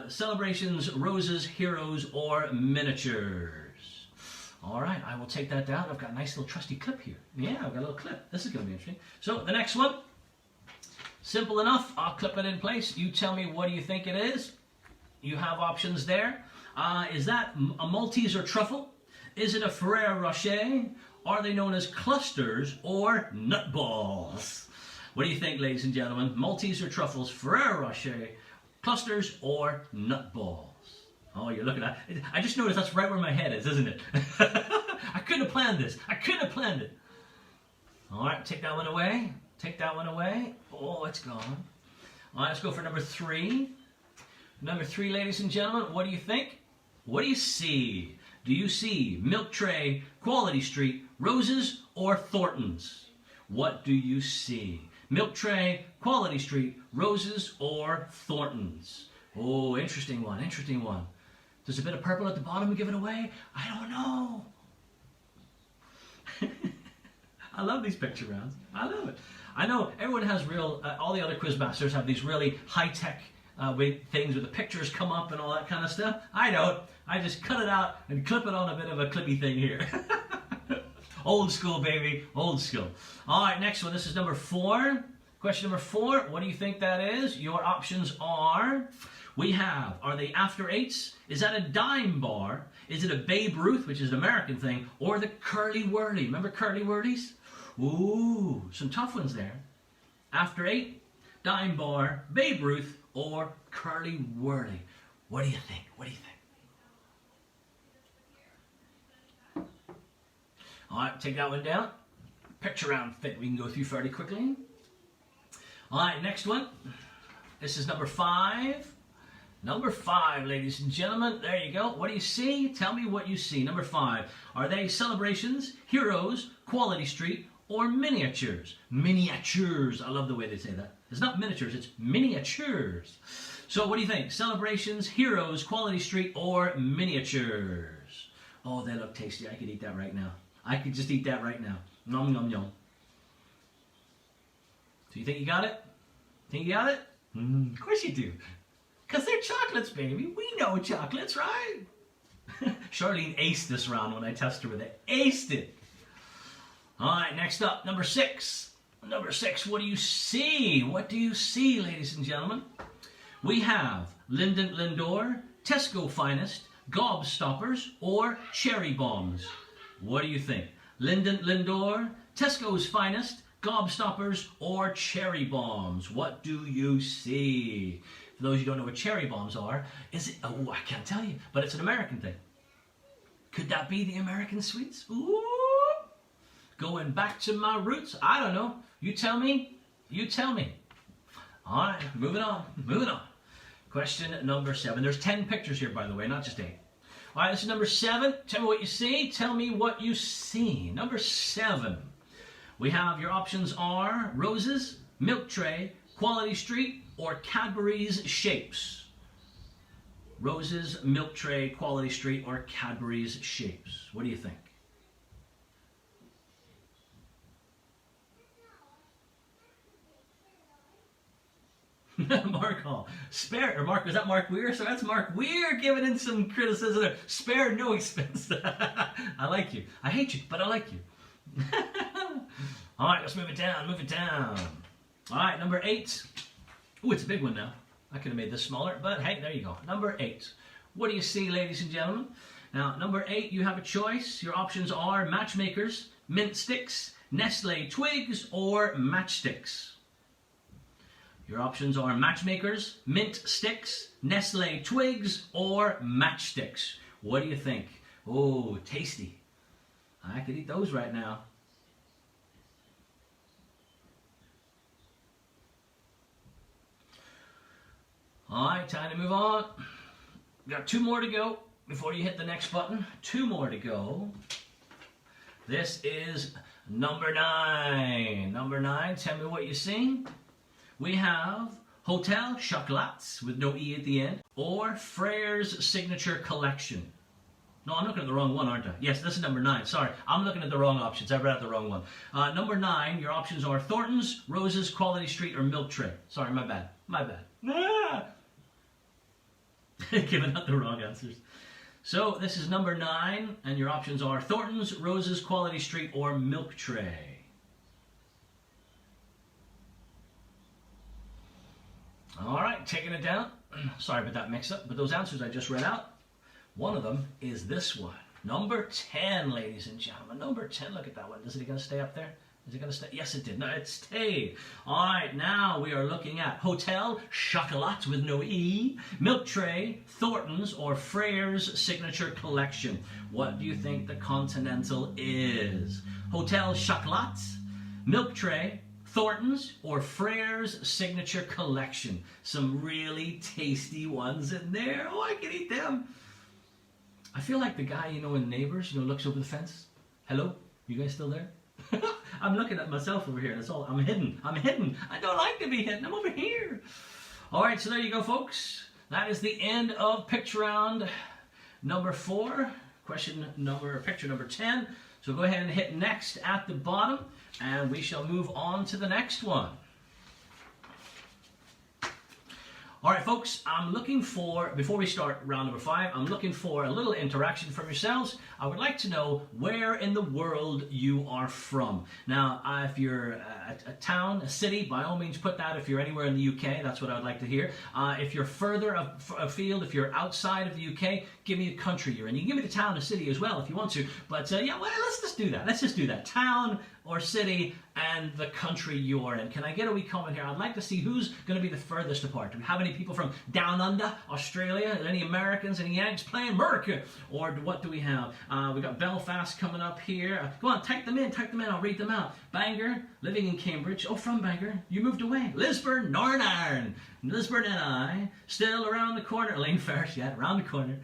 Speaker 1: Celebrations, roses, heroes, or miniatures? All right, I will take that down. I've got a nice little trusty clip here. Yeah, I've got a little clip. This is going to be interesting. So the next one. Simple enough. I'll clip it in place. You tell me what do you think it is. You have options there. Is that a Maltese or truffle? Is it a Ferrero Rocher? Are they known as clusters or nutballs? What do you think, ladies and gentlemen? Maltese or truffles, Ferrero Rocher, clusters or nutballs? Oh, you're looking at it. I just noticed that's right where my head is, isn't it? I couldn't have planned this. I couldn't have planned it. All right, take that one away. Take that one away. Oh, it's gone. All right, let's go for number 3. Number 3, ladies and gentlemen, what do you think? What do you see? Do you see Milk Tray, Quality Street, Roses, or Thornton's? What do you see? Milk Tray, Quality Street, Roses, or Thornton's? Oh, interesting one, interesting one. There's a bit of purple at the bottom and give it away? I don't know. I love these picture rounds. I love it. I know everyone has real, all the other quizmasters have these really high-tech things where the pictures come up and all that kind of stuff. I don't. I just cut it out and clip it on a bit of a clippy thing here. Old school, baby. Old school. All right, next one. This is number 4. Question number 4. What do you think that is? Your options are, we have, are they after 8s? Is that a dime bar? Is it a Babe Ruth, which is an American thing, or the Curly Whirly? Remember Curly Whirlies? Ooh, some tough ones there. After 8, dime bar, Babe Ruth, or Curly Whirly. What do you think? What do you think? All right, take that one down. Picture round fit we can go through fairly quickly. All right, next one. This is number 5. Number 5, ladies and gentlemen. There you go. What do you see? Tell me what you see. Number 5. Are they celebrations, heroes, Quality Street, or miniatures? Miniatures. I love the way they say that. It's not miniatures, it's miniatures. So what do you think? Celebrations, heroes, Quality Street, or miniatures? Oh, they look tasty. I could eat that right now. I could just eat that right now. Nom, nom, nom. So you think you got it? Think you got it? Of course you do. Because they're chocolates, baby. We know chocolates, right? Charlene aced this round when I tested her with it. Aced it. All right, next up, number 6. Number 6, what do you see? What do you see, ladies and gentlemen? We have Linden Lindor, Tesco Finest, Gobstoppers, or Cherry Bombs. What do you think? Linden Lindor, Tesco's Finest, Gobstoppers, or Cherry Bombs? What do you see? For those who don't know what cherry bombs are, is it? Oh, I can't tell you, but it's an American thing. Could that be the American sweets? Ooh! Going back to my roots? I don't know. You tell me. You tell me. All right, moving on. Moving on. Question number 7. There's 10 pictures here, by the way, not just 8. All right, this is number 7. Tell me what you see. Tell me what you see. Number 7. We have your options are Roses, Milk Tray, Quality Street, or Cadbury's Shapes. Roses, Milk Tray, Quality Street, or Cadbury's Shapes. What do you think? Mark Hall. Spare, or Mark, was that Mark Weir? So that's Mark Weir giving in some criticism there. Spare no expense. I like you. I hate you, but I like you. All right, let's move it down, move it down. All right, number 8. Ooh, it's a big one now. I could have made this smaller, but hey, there you go. Number 8. What do you see, ladies and gentlemen? Now, number 8, you have a choice. Your options are Matchmakers, Mint Sticks, Nestle Twigs, or Matchsticks. Your options are Matchmakers, Mint Sticks, Nestle Twigs, or Matchsticks. What do you think? Oh, tasty. I could eat those right now. All right, time to move on. Got 2 more to go before you hit the next button. 2 more to go. This is number 9. Number 9, tell me what you see. We have Hotel Shoutouts with no E at the end, or Freyr's Signature Collection. No, I'm looking at the wrong one, aren't I? Yes, this is number 9. Sorry, I'm looking at the wrong options. I read out the wrong one. Number 9, your options are Thornton's, Roses, Quality Street, or Milk Tray. Sorry, my bad. My bad. Ah! Giving out the wrong answers. So this is number 9, and your options are Thornton's, Roses, Quality Street, or Milk Tray. All right, taking it down. Sorry about that mix-up, but those answers I just read out, one of them is this one. Number 10, ladies and gentlemen. Number 10, look at that one. Is it going to stay up there? Is it going to stay? Yes, it did. No, it stayed. All right, now we are looking at Hotel Chocolat with no E, Milk Tray, Thornton's, or Freyr's Signature Collection. What do you think the Continental is? Hotel Chocolat, Milk Tray, Thornton's, or Freyr's Signature Collection. Some really tasty ones in there. Oh, I can eat them. I feel like the guy, you know, in Neighbors, you know, looks over the fence. Hello? You guys still there? I'm looking at myself over here. That's all. I'm hidden. I'm hidden. I don't like to be hidden. I'm over here. All right, so there you go, folks. That is the end of picture round number 4. Picture number 10. So go ahead and hit next at the bottom, and we shall move on to the next one. All right, folks, I'm looking for, before we start round number 5, I'm looking for a little interaction from yourselves. I would like to know where in the world you are from. Now, if you're a town, a city, by all means put that. If you're anywhere in the UK, that's what I would like to hear. If you're further afield, if you're outside of the UK, give me a country you're in. You can give me the town, a city as well if you want to. But yeah, well, let's just do that. Let's just do that. Town or city and the country you're in. Can I get a wee comment here? I'd like to see who's going to be the furthest apart. Do we have any people from down under, Australia? Any Americans, any Yanks playing America? Or what do we have? We got Belfast coming up here. Go on, type them in, I'll read them out. Bangor, living in Cambridge. Oh, from Bangor, you moved away. Lisburn, Northern Ireland. Lisburn and I, still around the corner. Lane Ferris, yeah, around the corner.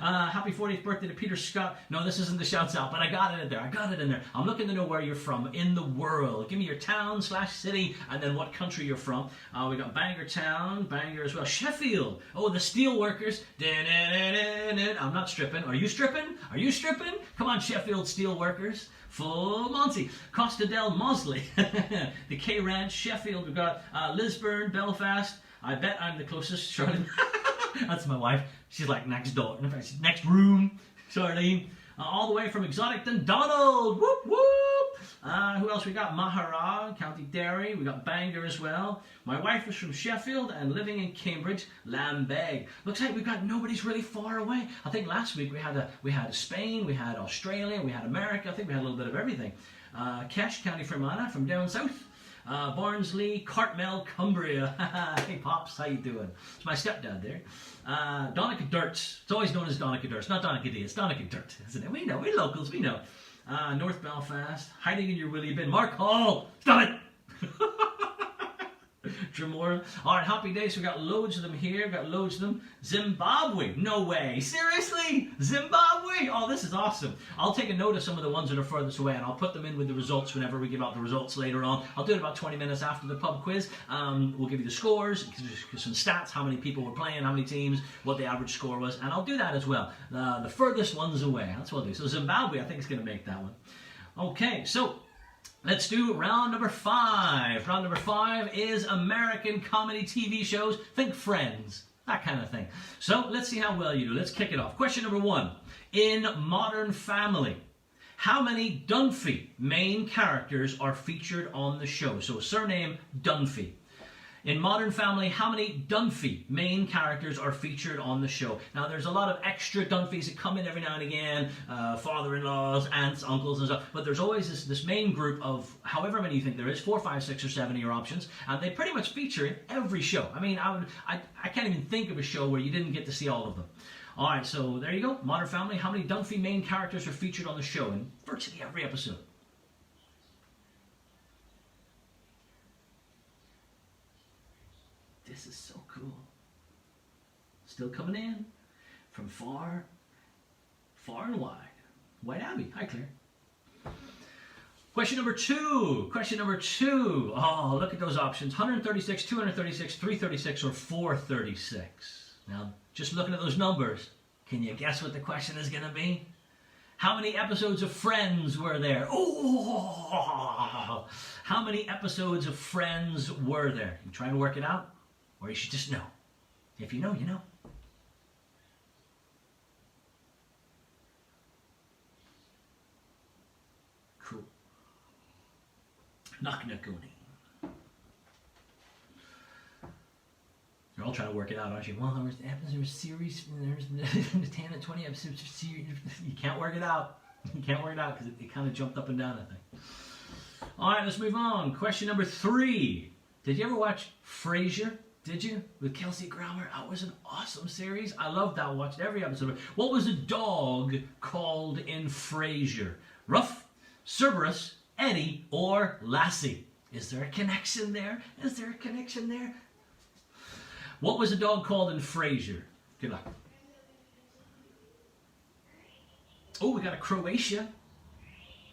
Speaker 1: Happy 40th birthday to Peter Scott. No, this isn't the shouts out, but I got it in there. I'm looking to know where you're from in the world. Give me your town/city and then what country you're from. We got Bangor town, Bangor as well. Sheffield. Oh, the steel workers. I'm not stripping. Are you stripping? Come on, Sheffield steel workers. Full Monty. Costa del Mosley. The K Ranch, Sheffield. We've got Lisburn, Belfast. I bet I'm the closest. Charlene. That's my wife. She's like next door. In fact, she's next room. Charlene. All the way from exotic Dundonald. Whoop, whoop. Who else we got? Mahara, County Derry. We got Bangor as well. My wife is from Sheffield and living in Cambridge, Lambeg. Looks like we've got nobody's really far away. I think last week we had Spain, we had Australia, we had America. I think we had a little bit of everything. Kesh, County Fermanagh, from down south. Barnsley, Cartmel, Cumbria. Hey Pops, how you doing? It's my stepdad there. Donegal. It's always known as Donegal. It's not Donegal, it's Donegal, isn't it? We know, we're locals, we know. North Belfast, hiding in your willy bin. Mark Hall, stop it! or more. All right, happy days. We got loads of them here. Got loads of them. Zimbabwe. No way. Seriously? Zimbabwe? Oh, this is awesome. I'll take a note of some of the ones that are furthest away, and I'll put them in with the results whenever we give out the results later on. I'll do it about 20 minutes after the pub quiz. We'll give you the scores, some stats, how many people were playing, how many teams, what the average score was, and I'll do that as well. The furthest ones away. That's what I'll do. So Zimbabwe, I think, is going to make that one. Okay, so let's do round number 5. Round number 5 is American comedy TV shows. Think Friends, that kind of thing. So let's see how well you do. Let's kick it off. Question number 1. In Modern Family, how many Dunphy main characters are featured on the show? So surname Dunphy. In Modern Family, how many Dunphy main characters are featured on the show? Now, there's a lot of extra Dunphys that come in every now and again, father-in-laws, aunts, uncles, and stuff, but there's always this main group of however many you think there is, 4, 5, 6, or 7 of your options, and they pretty much feature in every show. I mean, I can't even think of a show where you didn't get to see all of them. All right, so there you go. Modern Family, how many Dunphy main characters are featured on the show in virtually every episode? This is so cool. Still coming in from far, far and wide. White Abbey. Hi, Claire. Question number 2. Question number 2. Oh, look at those options. 136, 236, 336, or 436. Now, just looking at those numbers, can you guess what the question is going to be? How many episodes of Friends were there? Oh! How many episodes of Friends were there? You trying to work it out? Or you should just know. If you know, you know. Cool. Knock-knock-oonie. You're all trying to work it out, aren't you? Well, there was series, there's 10 to 20 episodes of series. You can't work it out. You can't work it out because it kind of jumped up and down, I think. All right, let's move on. Question number 3. Did you ever watch Frasier? Did you? With Kelsey Grammer? That was an awesome series. I loved that. I watched every episode of it. What was the dog called in Frasier? Ruff, Cerberus, Eddie, or Lassie? Is there a connection there? Is there a connection there? What was the dog called in Frasier? Good luck. Oh, we got a Croatia.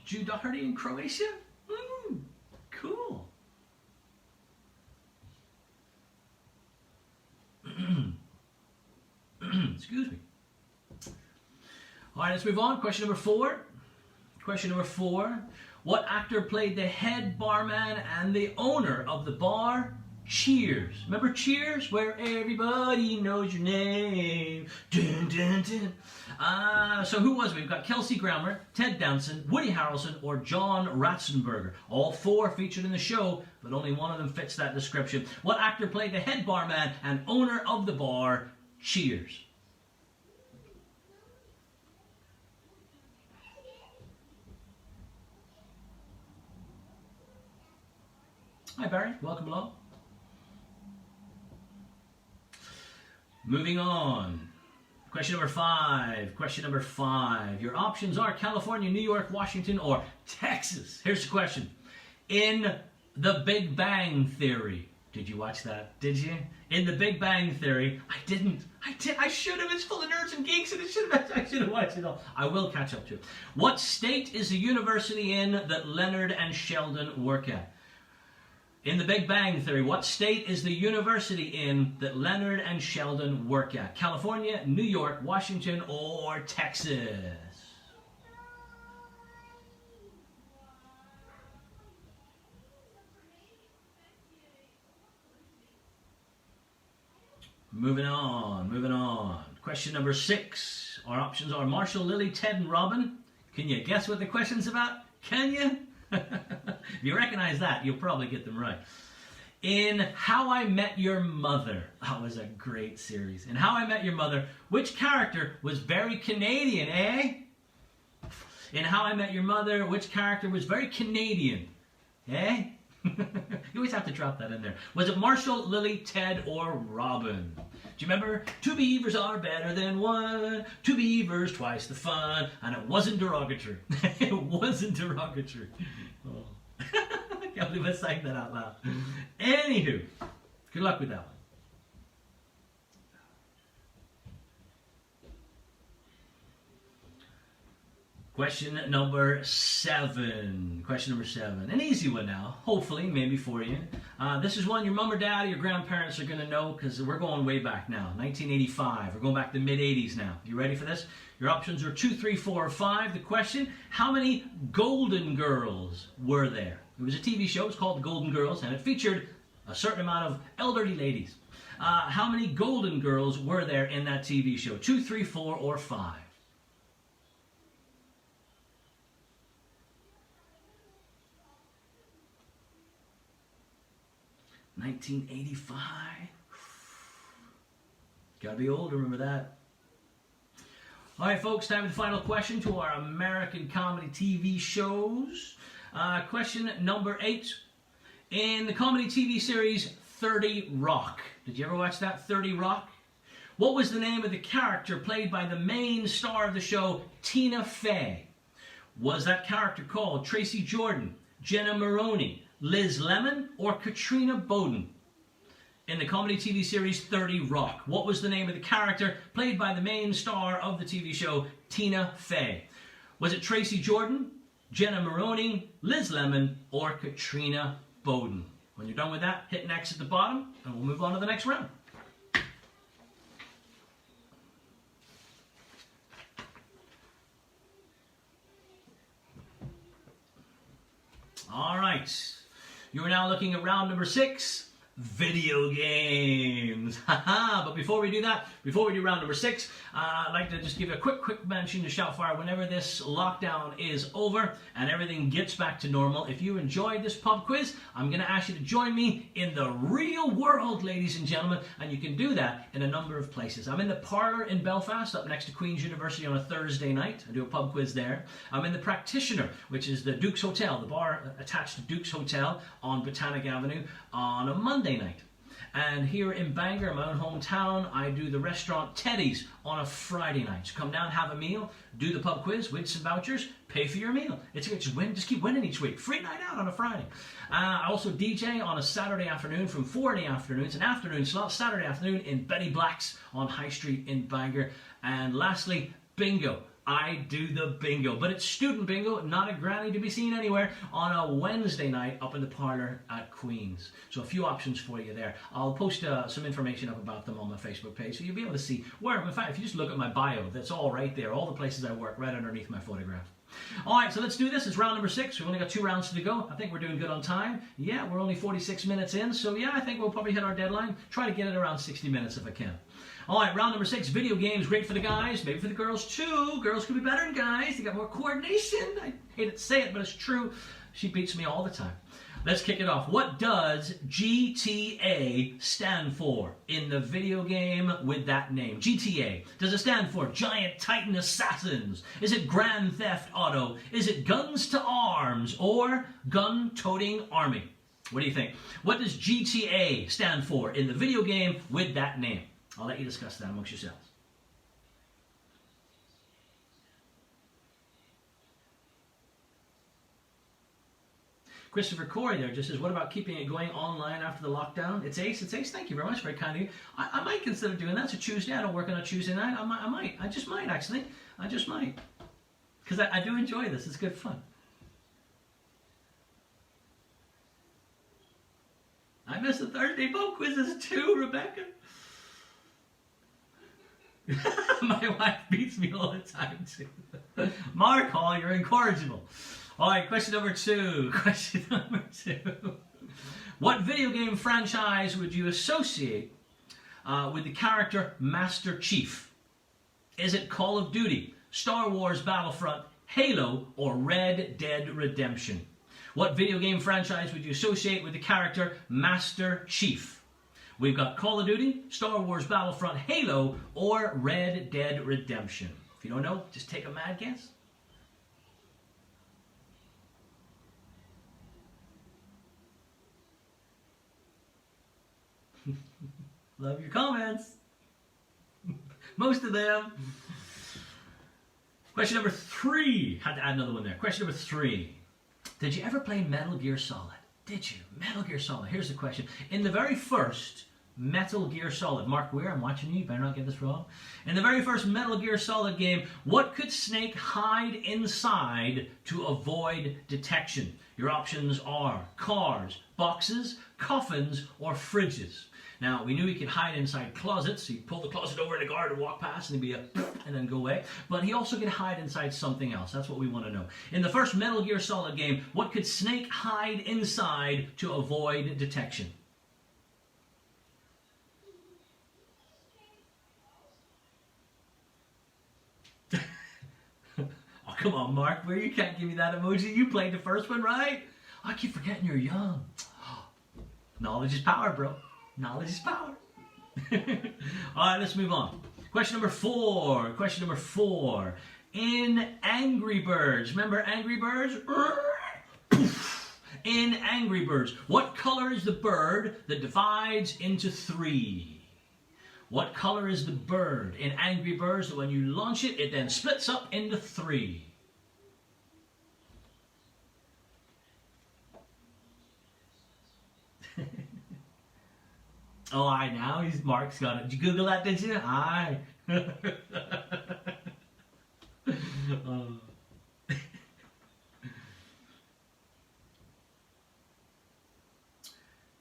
Speaker 1: Jude Doherty in Croatia? Cool. Excuse me. All right, let's move on. Question number 4. Question number 4. What actor played the head barman and the owner of the bar Cheers? Remember Cheers? Where everybody knows your name. Dun, dun, dun. So who was it? We've got Kelsey Grammer, Ted Danson, Woody Harrelson, or John Ratzenberger. All 4 featured in the show, but only one of them fits that description. What actor played the head barman and owner of the bar Cheers? Hi Barry, welcome along. Moving on. Question number 5. Question number 5. Your options are California, New York, Washington, or Texas. Here's the question. In The Big Bang Theory. Did you watch that? Did you? In The Big Bang Theory. I didn't. I should have. It's full of nerds and geeks and I should have watched it all. I will catch up to it. What state is the university in that Leonard and Sheldon work at? In The Big Bang Theory, what state is the university in that Leonard and Sheldon work at? California, New York, Washington, or Texas? Moving on. Question number 6. Our options are Marshall, Lily, Ted, and Robin. Can you guess what the question's about? Can you? If you recognize that, you'll probably get them right. In How I Met Your Mother, that was a great series. In How I Met Your Mother, which character was very Canadian, eh? In How I Met Your Mother, which character was very Canadian, eh? You always have to drop that in there. Was it Marshall, Lily, Ted, or Robin? Do you remember? 2 beavers are better than 1. 2 beavers, twice the fun. And it wasn't derogatory. It wasn't derogatory. Oh. I can't believe I sang that out loud. Anywho, Good luck with that one. Question number 7. Question number 7. An easy one now, hopefully, maybe for you. This is one your mom or dad or your grandparents are going to know because we're going way back now. 1985. We're going back to the mid-80s now. You ready for this? Your options are 2, 3, 4, or 5. The question, how many Golden Girls were there? It was a TV show. It was called The Golden Girls, and it featured a certain amount of elderly ladies. How many Golden Girls were there in that TV show? 2, 3, 4, or 5? 1985. Gotta be old to remember that. All right, folks, time for the final question to our American comedy TV shows. Question number 8. In the comedy TV series 30 Rock. Did you ever watch that, 30 Rock? What was the name of the character played by the main star of the show, Tina Fey? Was that character called Tracy Jordan, Jenna Maroney, Liz Lemon, or Katrina Bowden? In the comedy TV series 30 Rock, what was the name of the character played by the main star of the TV show, Tina Fey? Was it Tracy Jordan, Jenna Maroney, Liz Lemon, or Katrina Bowden? When you're done with that, hit next at the bottom, and we'll move on to the next round. All right. You are now looking at round number 6, video games. But before we do that, before we do round number 6, I'd like to just give a quick mention to Shoutfire. Whenever this lockdown is over and everything gets back to normal, if you enjoyed this pub quiz, I'm going to ask you to join me in the real world, ladies and gentlemen, and you can do that in a number of places. I'm in the Parlour in Belfast, up next to Queen's University on a Thursday night. I do a pub quiz there. I'm in the Practitioner, which is the Duke's Hotel, the bar attached to Duke's Hotel on Botanic Avenue, on a Monday night. And here in Bangor, my own hometown, I do the restaurant Teddy's on a Friday night. So come down, have a meal, do the pub quiz, win some vouchers, pay for your meal. It's just keep winning each week. Free night out on a Friday. I also DJ on a Saturday afternoon from 4 in the afternoon. It's an afternoon slot, Saturday afternoon in Betty Black's on High Street in Bangor. And lastly, bingo. I do the bingo, but it's student bingo, not a granny to be seen anywhere, on a Wednesday night up in the Parlour at Queen's. So a few options for you there. I'll post some information up about them on my Facebook page, so you'll be able to see where. In fact, if you just look at my bio, that's all right there, all the places I work, right underneath my photograph. All right, so let's do this. It's round number 6. We've only got 2 rounds to go. I think we're doing good on time. Yeah, we're only 46 minutes in, so yeah, I think we'll probably hit our deadline. Try to get it around 60 minutes if I can. All right, round number 6, video games, great for the guys, maybe for the girls too. Girls can be better than guys. They got more coordination. I hate to say it, but it's true. She beats me all the time. Let's kick it off. What does GTA stand for in the video game with that name? GTA. Does it stand for Giant Titan Assassins? Is it Grand Theft Auto? Is it Guns to Arms or Gun-Toting Army? What do you think? What does GTA stand for in the video game with that name? I'll let you discuss that amongst yourselves. Christopher Corey there just says, what about keeping it going online after the lockdown? It's Ace. It's Ace. Thank you very much. Very kind of you. I might consider doing that. It's a Tuesday. I don't work on a Tuesday night. I might. I just might, actually. I just might. Because I do enjoy this. It's good fun. I miss the Thursday pub quizzes too, Rebecca. My wife beats me all the time too. Mark Hall, you're incorrigible. All right, question number 2. Question number 2. What video game franchise would you associate with the character Master Chief? Is it Call of Duty, Star Wars Battlefront, Halo, or Red Dead Redemption? What video game franchise would you associate with the character Master Chief? We've got Call of Duty, Star Wars Battlefront, Halo, or Red Dead Redemption. If you don't know, just take a mad guess. Love your comments. Most of them. Question number 3. Had to add another one there. Question number 3. Did you ever play Metal Gear Solid? Did you? Metal Gear Solid. Here's the question. In the very first Metal Gear Solid, Mark Weir, I'm watching you better not get this wrong. In the very first Metal Gear Solid game, what could Snake hide inside to avoid detection? Your options are cars, boxes, coffins, or fridges. Now, we knew he could hide inside closets. He'd pull the closet over and the guard would walk past and he'd be and then go away. But he also could hide inside something else. That's what we want to know. In the first Metal Gear Solid game, what could Snake hide inside to avoid detection? Oh, come on, Mark. Where you can't give me that emoji. You played the first one, right? I keep forgetting you're young. Knowledge is power, bro. Knowledge is power. All right, let's move on. Question number 4. Question number 4. In Angry Birds, remember Angry Birds? In Angry Birds, what color is the bird that divides into 3? What color is the bird in Angry Birds that when you launch it, it then splits up into 3? Oh, I now Mark's got it. Did you Google that, did you? Aye.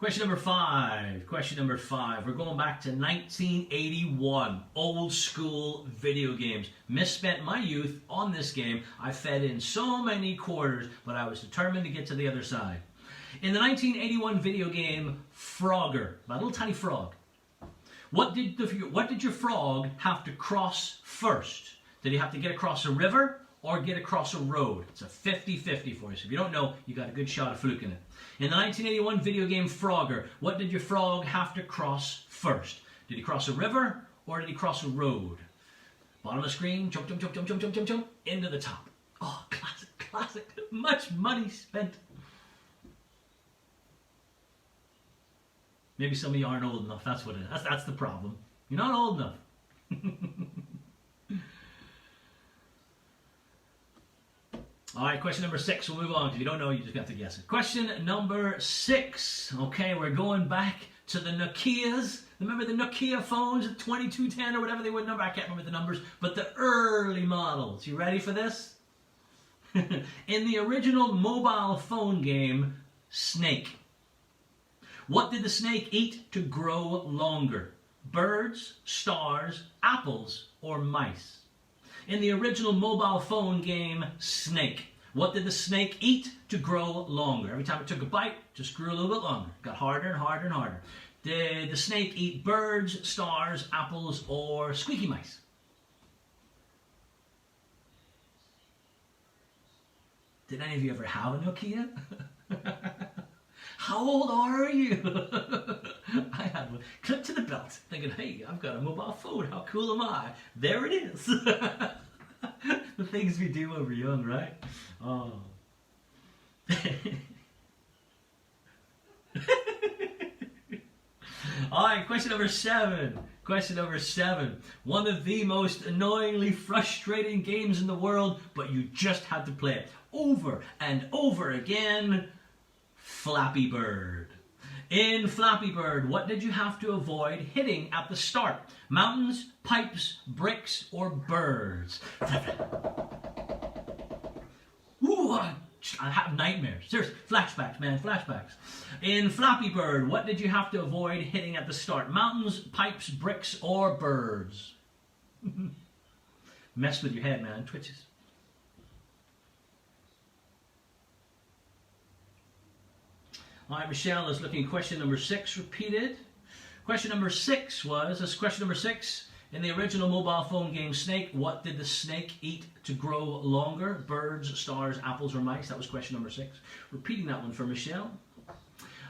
Speaker 1: Question number 5. Question number 5. We're going back to 1981. Old school video games. Misspent my youth on this game. I fed in so many quarters, but I was determined to get to the other side. In the 1981 video game Frogger, a little tiny frog, what did your frog have to cross first? Did he have to get across a river or get across a road? It's a 50-50 for you. So if you don't know, you got a good shot of fluking it. In the 1981 video game Frogger, what did your frog have to cross first? Did he cross a river or did he cross a road? Bottom of the screen, jump, jump, jump, jump, jump, jump, jump, jump, into the top. Oh, classic, classic. Much money spent. Maybe some of you aren't old enough. That's what it is. That's the problem. You're not old enough. All right, question number 6. We'll move on. If you don't know, you just have to guess it. Question number 6. Okay, we're going back to the Nokias. Remember the Nokia phones, the 2210 or whatever they would number? I can't remember the numbers, but the early models. You ready for this? In the original mobile phone game, Snake, what did the snake eat to grow longer? Birds, stars, apples, or mice? In the original mobile phone game, Snake, what did the snake eat to grow longer? Every time it took a bite, just grew a little bit longer. Got harder and harder and harder. Did the snake eat birds, stars, apples, or squeaky mice? Did any of you ever have a Nokia? How old are you? I had one clipped to the belt, thinking, hey, I've got a mobile phone. How cool am I? There it is. The things we do when we're young, right? Oh. All right, question number 7. Question number 7. One of the most annoyingly frustrating games in the world, but you just had to play it over and over again. Flappy Bird. In Flappy Bird, what did you have to avoid hitting at the start? Mountains, pipes, bricks, or birds? Ooh, I have nightmares. Seriously, flashbacks, man, flashbacks. In Flappy Bird, what did you have to avoid hitting at the start? Mountains, pipes, bricks, or birds? Mess with your head, man, twitches. All right, Michelle is looking at question number 6 repeated. Question number 6 was, this is question number 6. In the original mobile phone game Snake, what did the snake eat to grow longer? Birds, stars, apples, or mice? That was question number 6. Repeating that one for Michelle.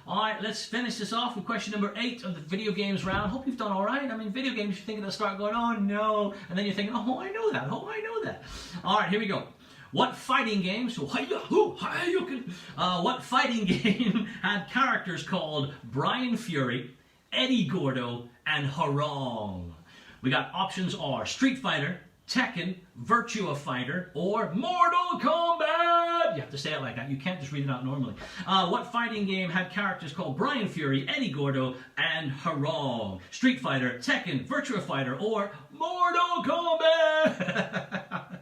Speaker 1: All right, let's finish this off with question number 8 of the video games round. Hope you've done all right. I mean, video games, you're thinking they'll start going, oh no. And then you're thinking, oh, I know that. Oh, I know that. All right, here we go. What fighting game? What fighting game had characters called Brian Fury, Eddie Gordo, and Harong? We got options are Street Fighter, Tekken, Virtua Fighter, or Mortal Kombat. You have to say it like that. You can't just read it out normally. What fighting game had characters called Brian Fury, Eddie Gordo, and Harong? Street Fighter, Tekken, Virtua Fighter, or Mortal Kombat?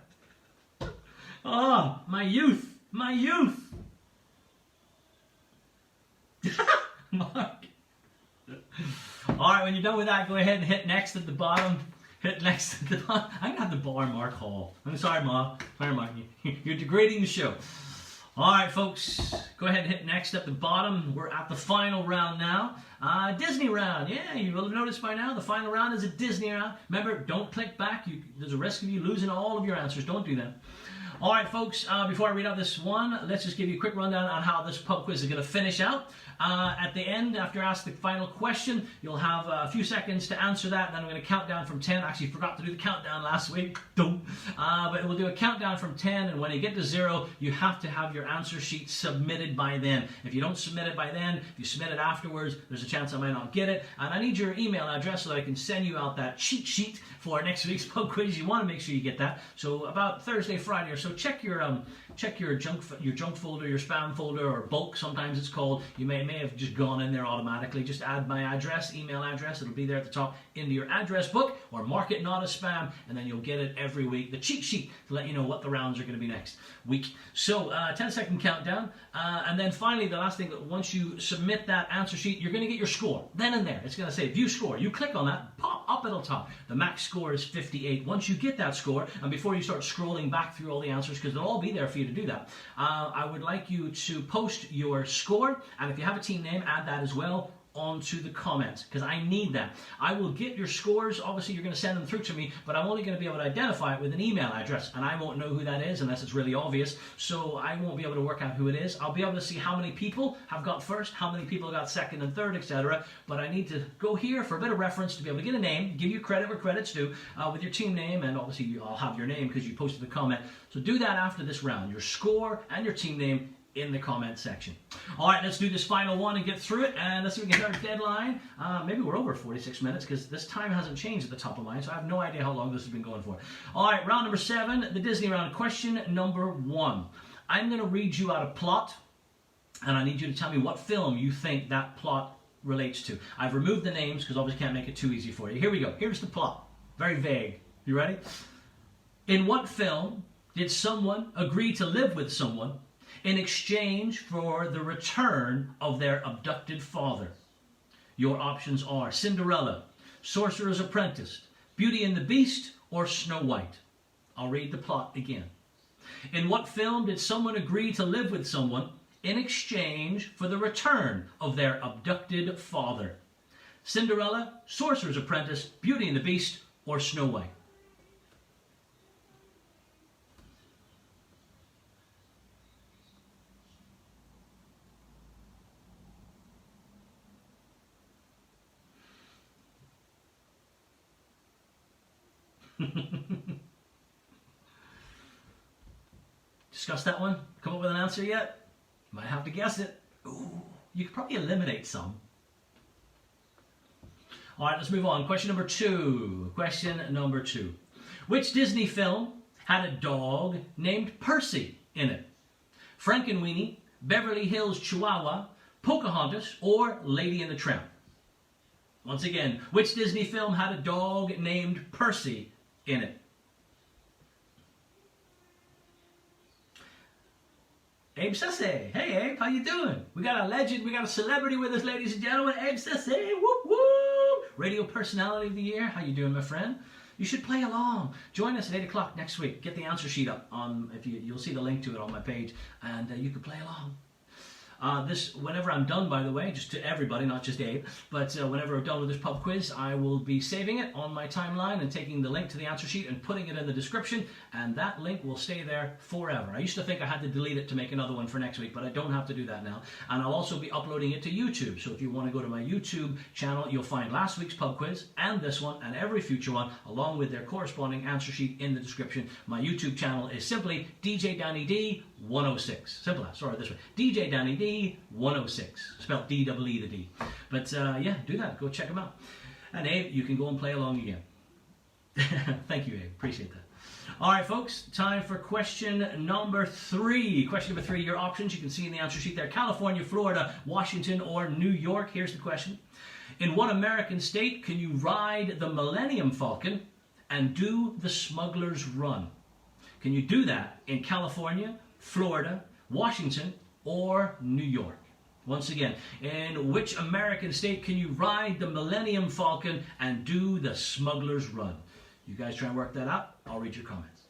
Speaker 1: Oh, my youth. My youth. Mark. Alright, when you're done with that, go ahead and hit next at the bottom. Hit next at the bottom. I'm going to have to bar Mark Hall. I'm sorry, Ma. Sorry, Mark. You're degrading the show. Alright, folks. Go ahead and hit next at the bottom. We're at the final round now. Disney round. Yeah, you will have noticed by now the final round is a Disney round. Remember, don't click back. There's a risk of you losing all of your answers. Don't do that. Alright, folks, before I read out this one, let's just give you a quick rundown on how this pub quiz is going to finish out. At the end, after I ask the final question, you'll have a few seconds to answer that. Then I'm going to count down from 10. Actually, forgot to do the countdown last week. But we'll do a countdown from 10, and when you get to 0, you have to have your answer sheet submitted by then. If you don't submit it by then, if you submit it afterwards, there's a chance I might not get it. And I need your email address so that I can send you out that cheat sheet for next week's pub quiz. You want to make sure you get that. So about Thursday, Friday or so, check your junk folder, your spam folder, or bulk sometimes it's called. You may have just gone in there automatically. Just add my address, email address, it'll be there at the top into your address book, or mark it not as spam, and then you'll get it every week, the cheat sheet, to let you know what the rounds are going to be next week. So 10-second countdown, and then finally the last thing, that once you submit that answer sheet, you're going to get your score. Then and there, it's going to say view score. You click on that, pop up at the top. The max score is 58. Once you get that score, and before you start scrolling back through all the answers, because they'll all be there for you to do that, I would like you to post your score, and if you have a team name, add that as well onto the comments, because I need that. I will get your scores. Obviously, you're going to send them through to me, but I'm only going to be able to identify it with an email address, and I won't know who that is unless it's really obvious, so I won't be able to work out who it is. I'll be able to see how many people have got first, how many people got second and third, etc., but I need to go here for a bit of reference to be able to get a name, give you credit where credit's due, with your team name, and obviously I'll have your name because you posted the comment. So do that after this round, your score and your team name in the comment section. All right, let's do this final one and get through it, and let's see if we can hit our deadline. Maybe we're over 46 minutes because this time hasn't changed at the top of mine, so I have no idea how long this has been going for. All right, round number 7, the Disney round. Question number 1. I'm going to read you out a plot, and I need you to tell me what film you think that plot relates to. I've removed the names because obviously can't make it too easy for you. Here we go. Here's the plot. Very vague. You ready? In what film did someone agree to live with someone in exchange for the return of their abducted father? Your options are Cinderella, Sorcerer's Apprentice, Beauty and the Beast, or Snow White. I'll read the plot again. In what film did someone agree to live with someone in exchange for the return of their abducted father? Cinderella, Sorcerer's Apprentice, Beauty and the Beast, or Snow White? Discuss that one? Come up with an answer yet? Might have to guess it. Ooh, you could probably eliminate some. All right, let's move on. Question number 2. Question number 2. Which Disney film had a dog named Percy in it? Frankenweenie, Beverly Hills Chihuahua, Pocahontas, or Lady and the Tramp? Once again, which Disney film had a dog named Percy in it? Abe Sesse. Hey Abe, how you doing? We got a legend, we got a celebrity with us, ladies and gentlemen. Abe Sesse, whoop whoop. Radio Personality of the Year. How you doing, my friend? You should play along. Join us at 8 o'clock next week. Get the answer sheet up on, you'll see the link to it on my page, and you can play along. Whenever I'm done, by the way, just to everybody, not just Abe, but whenever I'm done with this pub quiz, I will be saving it on my timeline and taking the link to the answer sheet and putting it in the description, and that link will stay there forever. I used to think I had to delete it to make another one for next week, but I don't have to do that now. And I'll also be uploading it to YouTube, so if you want to go to my YouTube channel, you'll find last week's pub quiz and this one and every future one, along with their corresponding answer sheet in the description. My YouTube channel is simply DJ Danny D 106. Simple as, sorry, this way. DJ Danny D 106, spelled D-E-E the D. But yeah, do that. Go check them out. And Abe, you can go and play along again. Thank you, Abe. Appreciate that. All right, folks, time for question number 3. Question number 3, your options you can see in the answer sheet there. California, Florida, Washington, or New York. Here's the question. In what American state can you ride the Millennium Falcon and do the Smuggler's Run? Can you do that in California, Florida, Washington, or New York? Once again, in which American state can you ride the Millennium Falcon and do the Smuggler's Run? You guys try and work that out. I'll read your comments.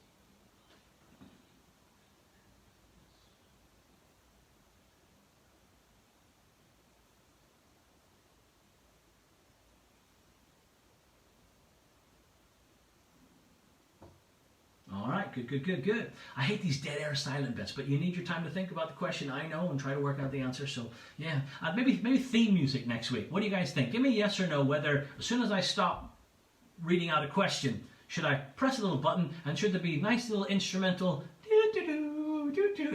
Speaker 1: All right, good. I hate these dead air silent bits, but you need your time to think about the question, I know, and try to work out the answer. So, yeah, maybe theme music next week. What do you guys think? Give me a yes or no, whether as soon as I stop reading out a question, should I press a little button, and should there be nice little instrumental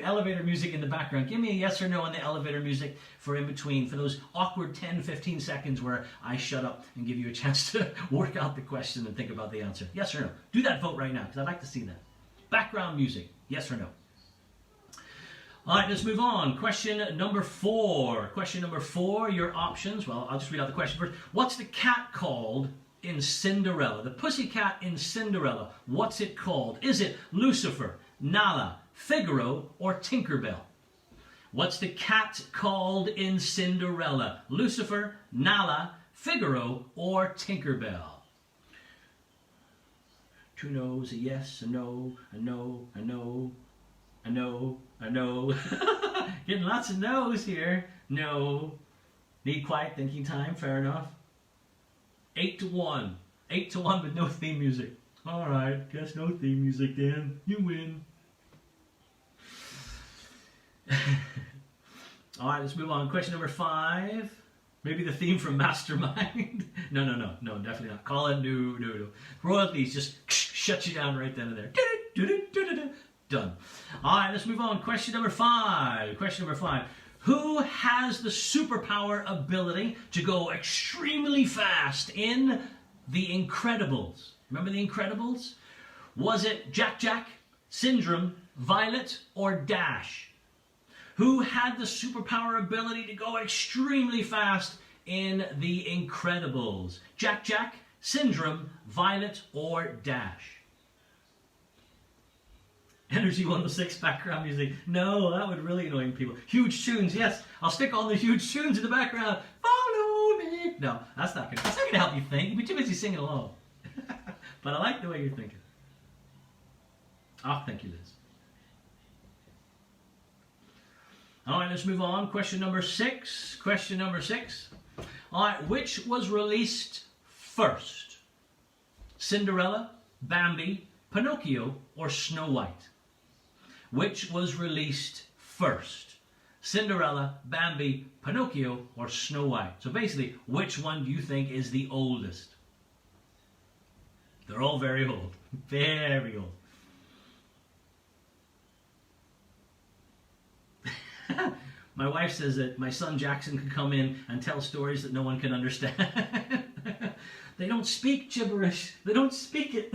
Speaker 1: elevator music in the background? Give me a yes or no on the elevator music for in between, for those awkward 10-15 seconds where I shut up and give you a chance to work out the question and think about the answer. Yes or no? Do that vote right now, because I'd like to see that. Background music, yes or no? All right, let's move on. Question number 4. Question number 4, your options. Well, I'll just read out the question first. What's the cat called in Cinderella? The pussycat in Cinderella, what's it called? Is it Lucifer, Nala, Figaro, or Tinkerbell? What's the cat called in Cinderella? Lucifer, Nala, Figaro, or Tinkerbell? 2 no's, a yes, a no, a no, a no, a no, a no. Getting lots of no's here. No. Need quiet thinking time, fair enough. 8-1. 8-1 with no theme music. All right, guess no theme music then. You win. All right, let's move on. Question number 5. Maybe the theme from Mastermind. No, definitely not. Call it no. Royalties just shut you down right then and there. Done. All right, let's move on. Question number 5. Question number 5. Who has the superpower ability to go extremely fast in The Incredibles? Remember The Incredibles? Was it Jack, Syndrome, Violet, or Dash? Who had the superpower ability to go extremely fast in The Incredibles? Jack, Syndrome, Violet, or Dash? Energy 106 background music. No, that would really annoy people. Huge tunes, yes. I'll stick all the huge tunes in the background. Follow me. No, that's not gonna help you think. You'd be too busy singing along. But I like the way you're thinking. Thank you, Liz. All right, let's move on. Question number 6. Question number 6. All right, which was released first? Cinderella, Bambi, Pinocchio, or Snow White? Which was released first? Cinderella, Bambi, Pinocchio, or Snow White? So basically, which one do you think is the oldest? They're all very old. Very old. My wife says that my son Jackson can come in and tell stories that no one can understand. They don't speak gibberish. They don't speak it.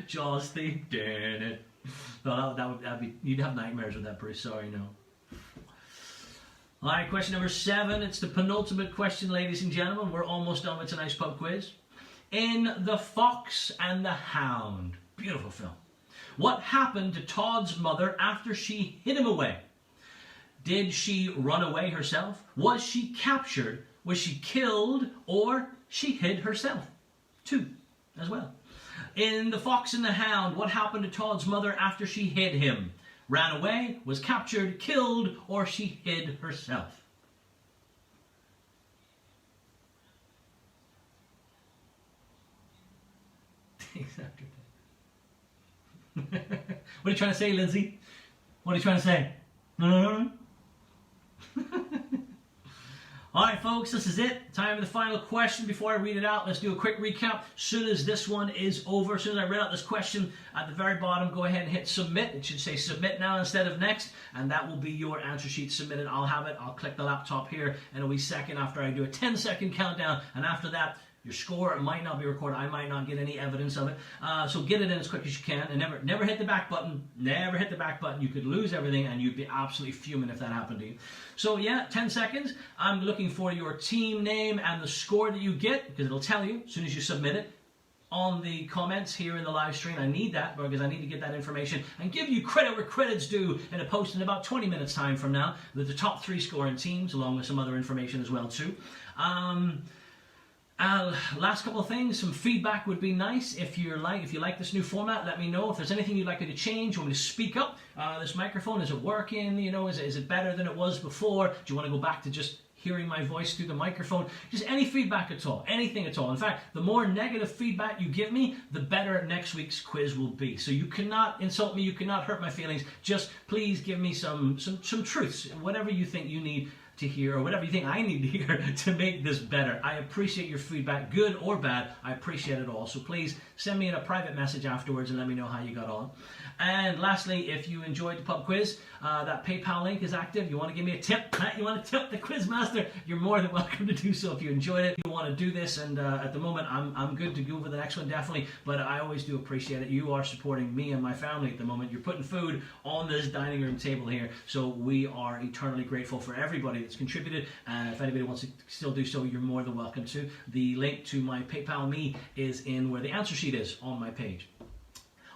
Speaker 1: Jaws theme. Damn it. No, that'd be, you'd have nightmares with that, Bruce. Sorry, no. All right, question number 7. It's the penultimate question, ladies and gentlemen. We're almost done with tonight's pub quiz. In The Fox and the Hound. Beautiful film. What happened to Todd's mother after she hid him away? Did she run away herself? Was she captured? Was she killed? Or she hid herself? 2 as well. In The Fox and the Hound, what happened to Todd's mother after she hid him? Ran away, was captured, killed, or she hid herself? What are you trying to say, Lindsay? What are you trying to say? No. All right, folks, this is it. Time for the final question. Before I read it out, let's do a quick recap. As soon as this one is over, as soon as I read out this question, at the very bottom, go ahead and hit submit. It should say submit now instead of next, and that will be your answer sheet submitted. I'll have it. I'll click the laptop here in a wee second after I do a 10-second countdown, and after that, Your score might not be recorded. I might not get any evidence of it. So get it in as quick as you can, and never hit the back button. Never hit the back button. You could lose everything, and you'd be absolutely fuming if that happened to you. So yeah, 10 seconds. I'm looking for your team name and the score that you get, because it'll tell you as soon as you submit it on the comments here in the live stream. I need that because I need to get that information and give you credit where credit's due in a post in about 20 minutes time from now with the top 3 scoring teams, along with some other information as well too. Last couple of things, some feedback would be nice. If you like this new format, let me know. If there's anything you'd like me to change, you want me to speak up. This microphone, is it working? You know, is it better than it was before? Do you want to go back to just hearing my voice through the microphone? Just any feedback at all, anything at all. In fact, the more negative feedback you give me, the better next week's quiz will be. So you cannot insult me, you cannot hurt my feelings. Just please give me some truths, whatever you think you need to hear, or whatever you think I need to hear to make this better. I appreciate your feedback, good or bad. I appreciate it all. So please send me in a private message afterwards and let me know how you got on. And lastly, if you enjoyed the pub quiz, that PayPal link is active. You want to give me a tip? You want to tip the Quizmaster? You're more than welcome to do so if you enjoyed it. You want to do this, and at the moment I'm good to go for the next one, definitely. But I always do appreciate it. You are supporting me and my family at the moment. You're putting food on this dining room table here, so we are eternally grateful for everybody that's contributed. If anybody wants to still do so, you're more than welcome to. The link to my PayPal me is in where the answer sheet is on my page.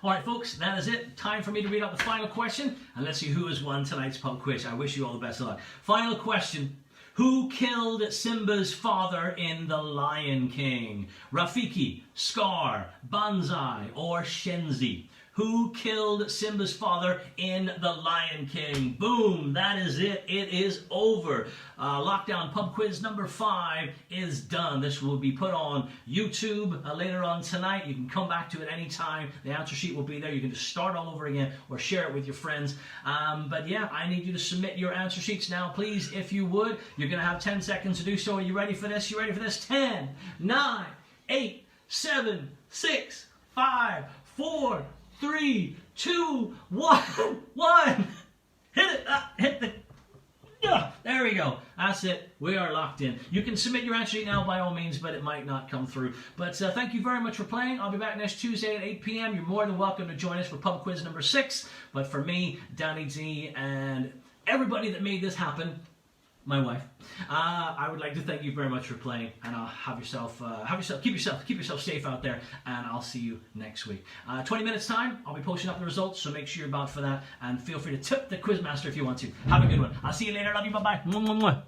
Speaker 1: All right, folks, that is it. Time for me to read out the final question, and let's see who has won tonight's pub quiz. I wish you all the best of luck. Final question. Who killed Simba's father in The Lion King? Rafiki, Scar, Banzai, or Shenzi? Who killed Simba's father in The Lion King? Boom, that is it. It is over. Lockdown Pub Quiz number 5 is done. This will be put on YouTube later on tonight. You can come back to it anytime. The answer sheet will be there. You can just start all over again or share it with your friends. But yeah, I need you to submit your answer sheets now, please, if you would. You're going to have 10 seconds to do so. Are you ready for this? You ready for this? 10, 9, 8, 7, 6, 5, 4, 3, 2, 1. Hit it. Hit the. There we go. That's it. We are locked in. You can submit your answer sheet now by all means, but it might not come through. But thank you very much for playing. I'll be back next Tuesday at 8 p.m. You're more than welcome to join us for pub quiz number 6. But for me, Danny Z, and everybody that made this happen, my wife, I would like to thank you very much for playing, and I'll keep yourself safe out there, and I'll see you next week. 20 minutes time, I'll be posting up the results, so make sure you're about for that, and feel free to tip the Quizmaster if you want to. Have a good one. I'll see you later. Love you. Bye bye.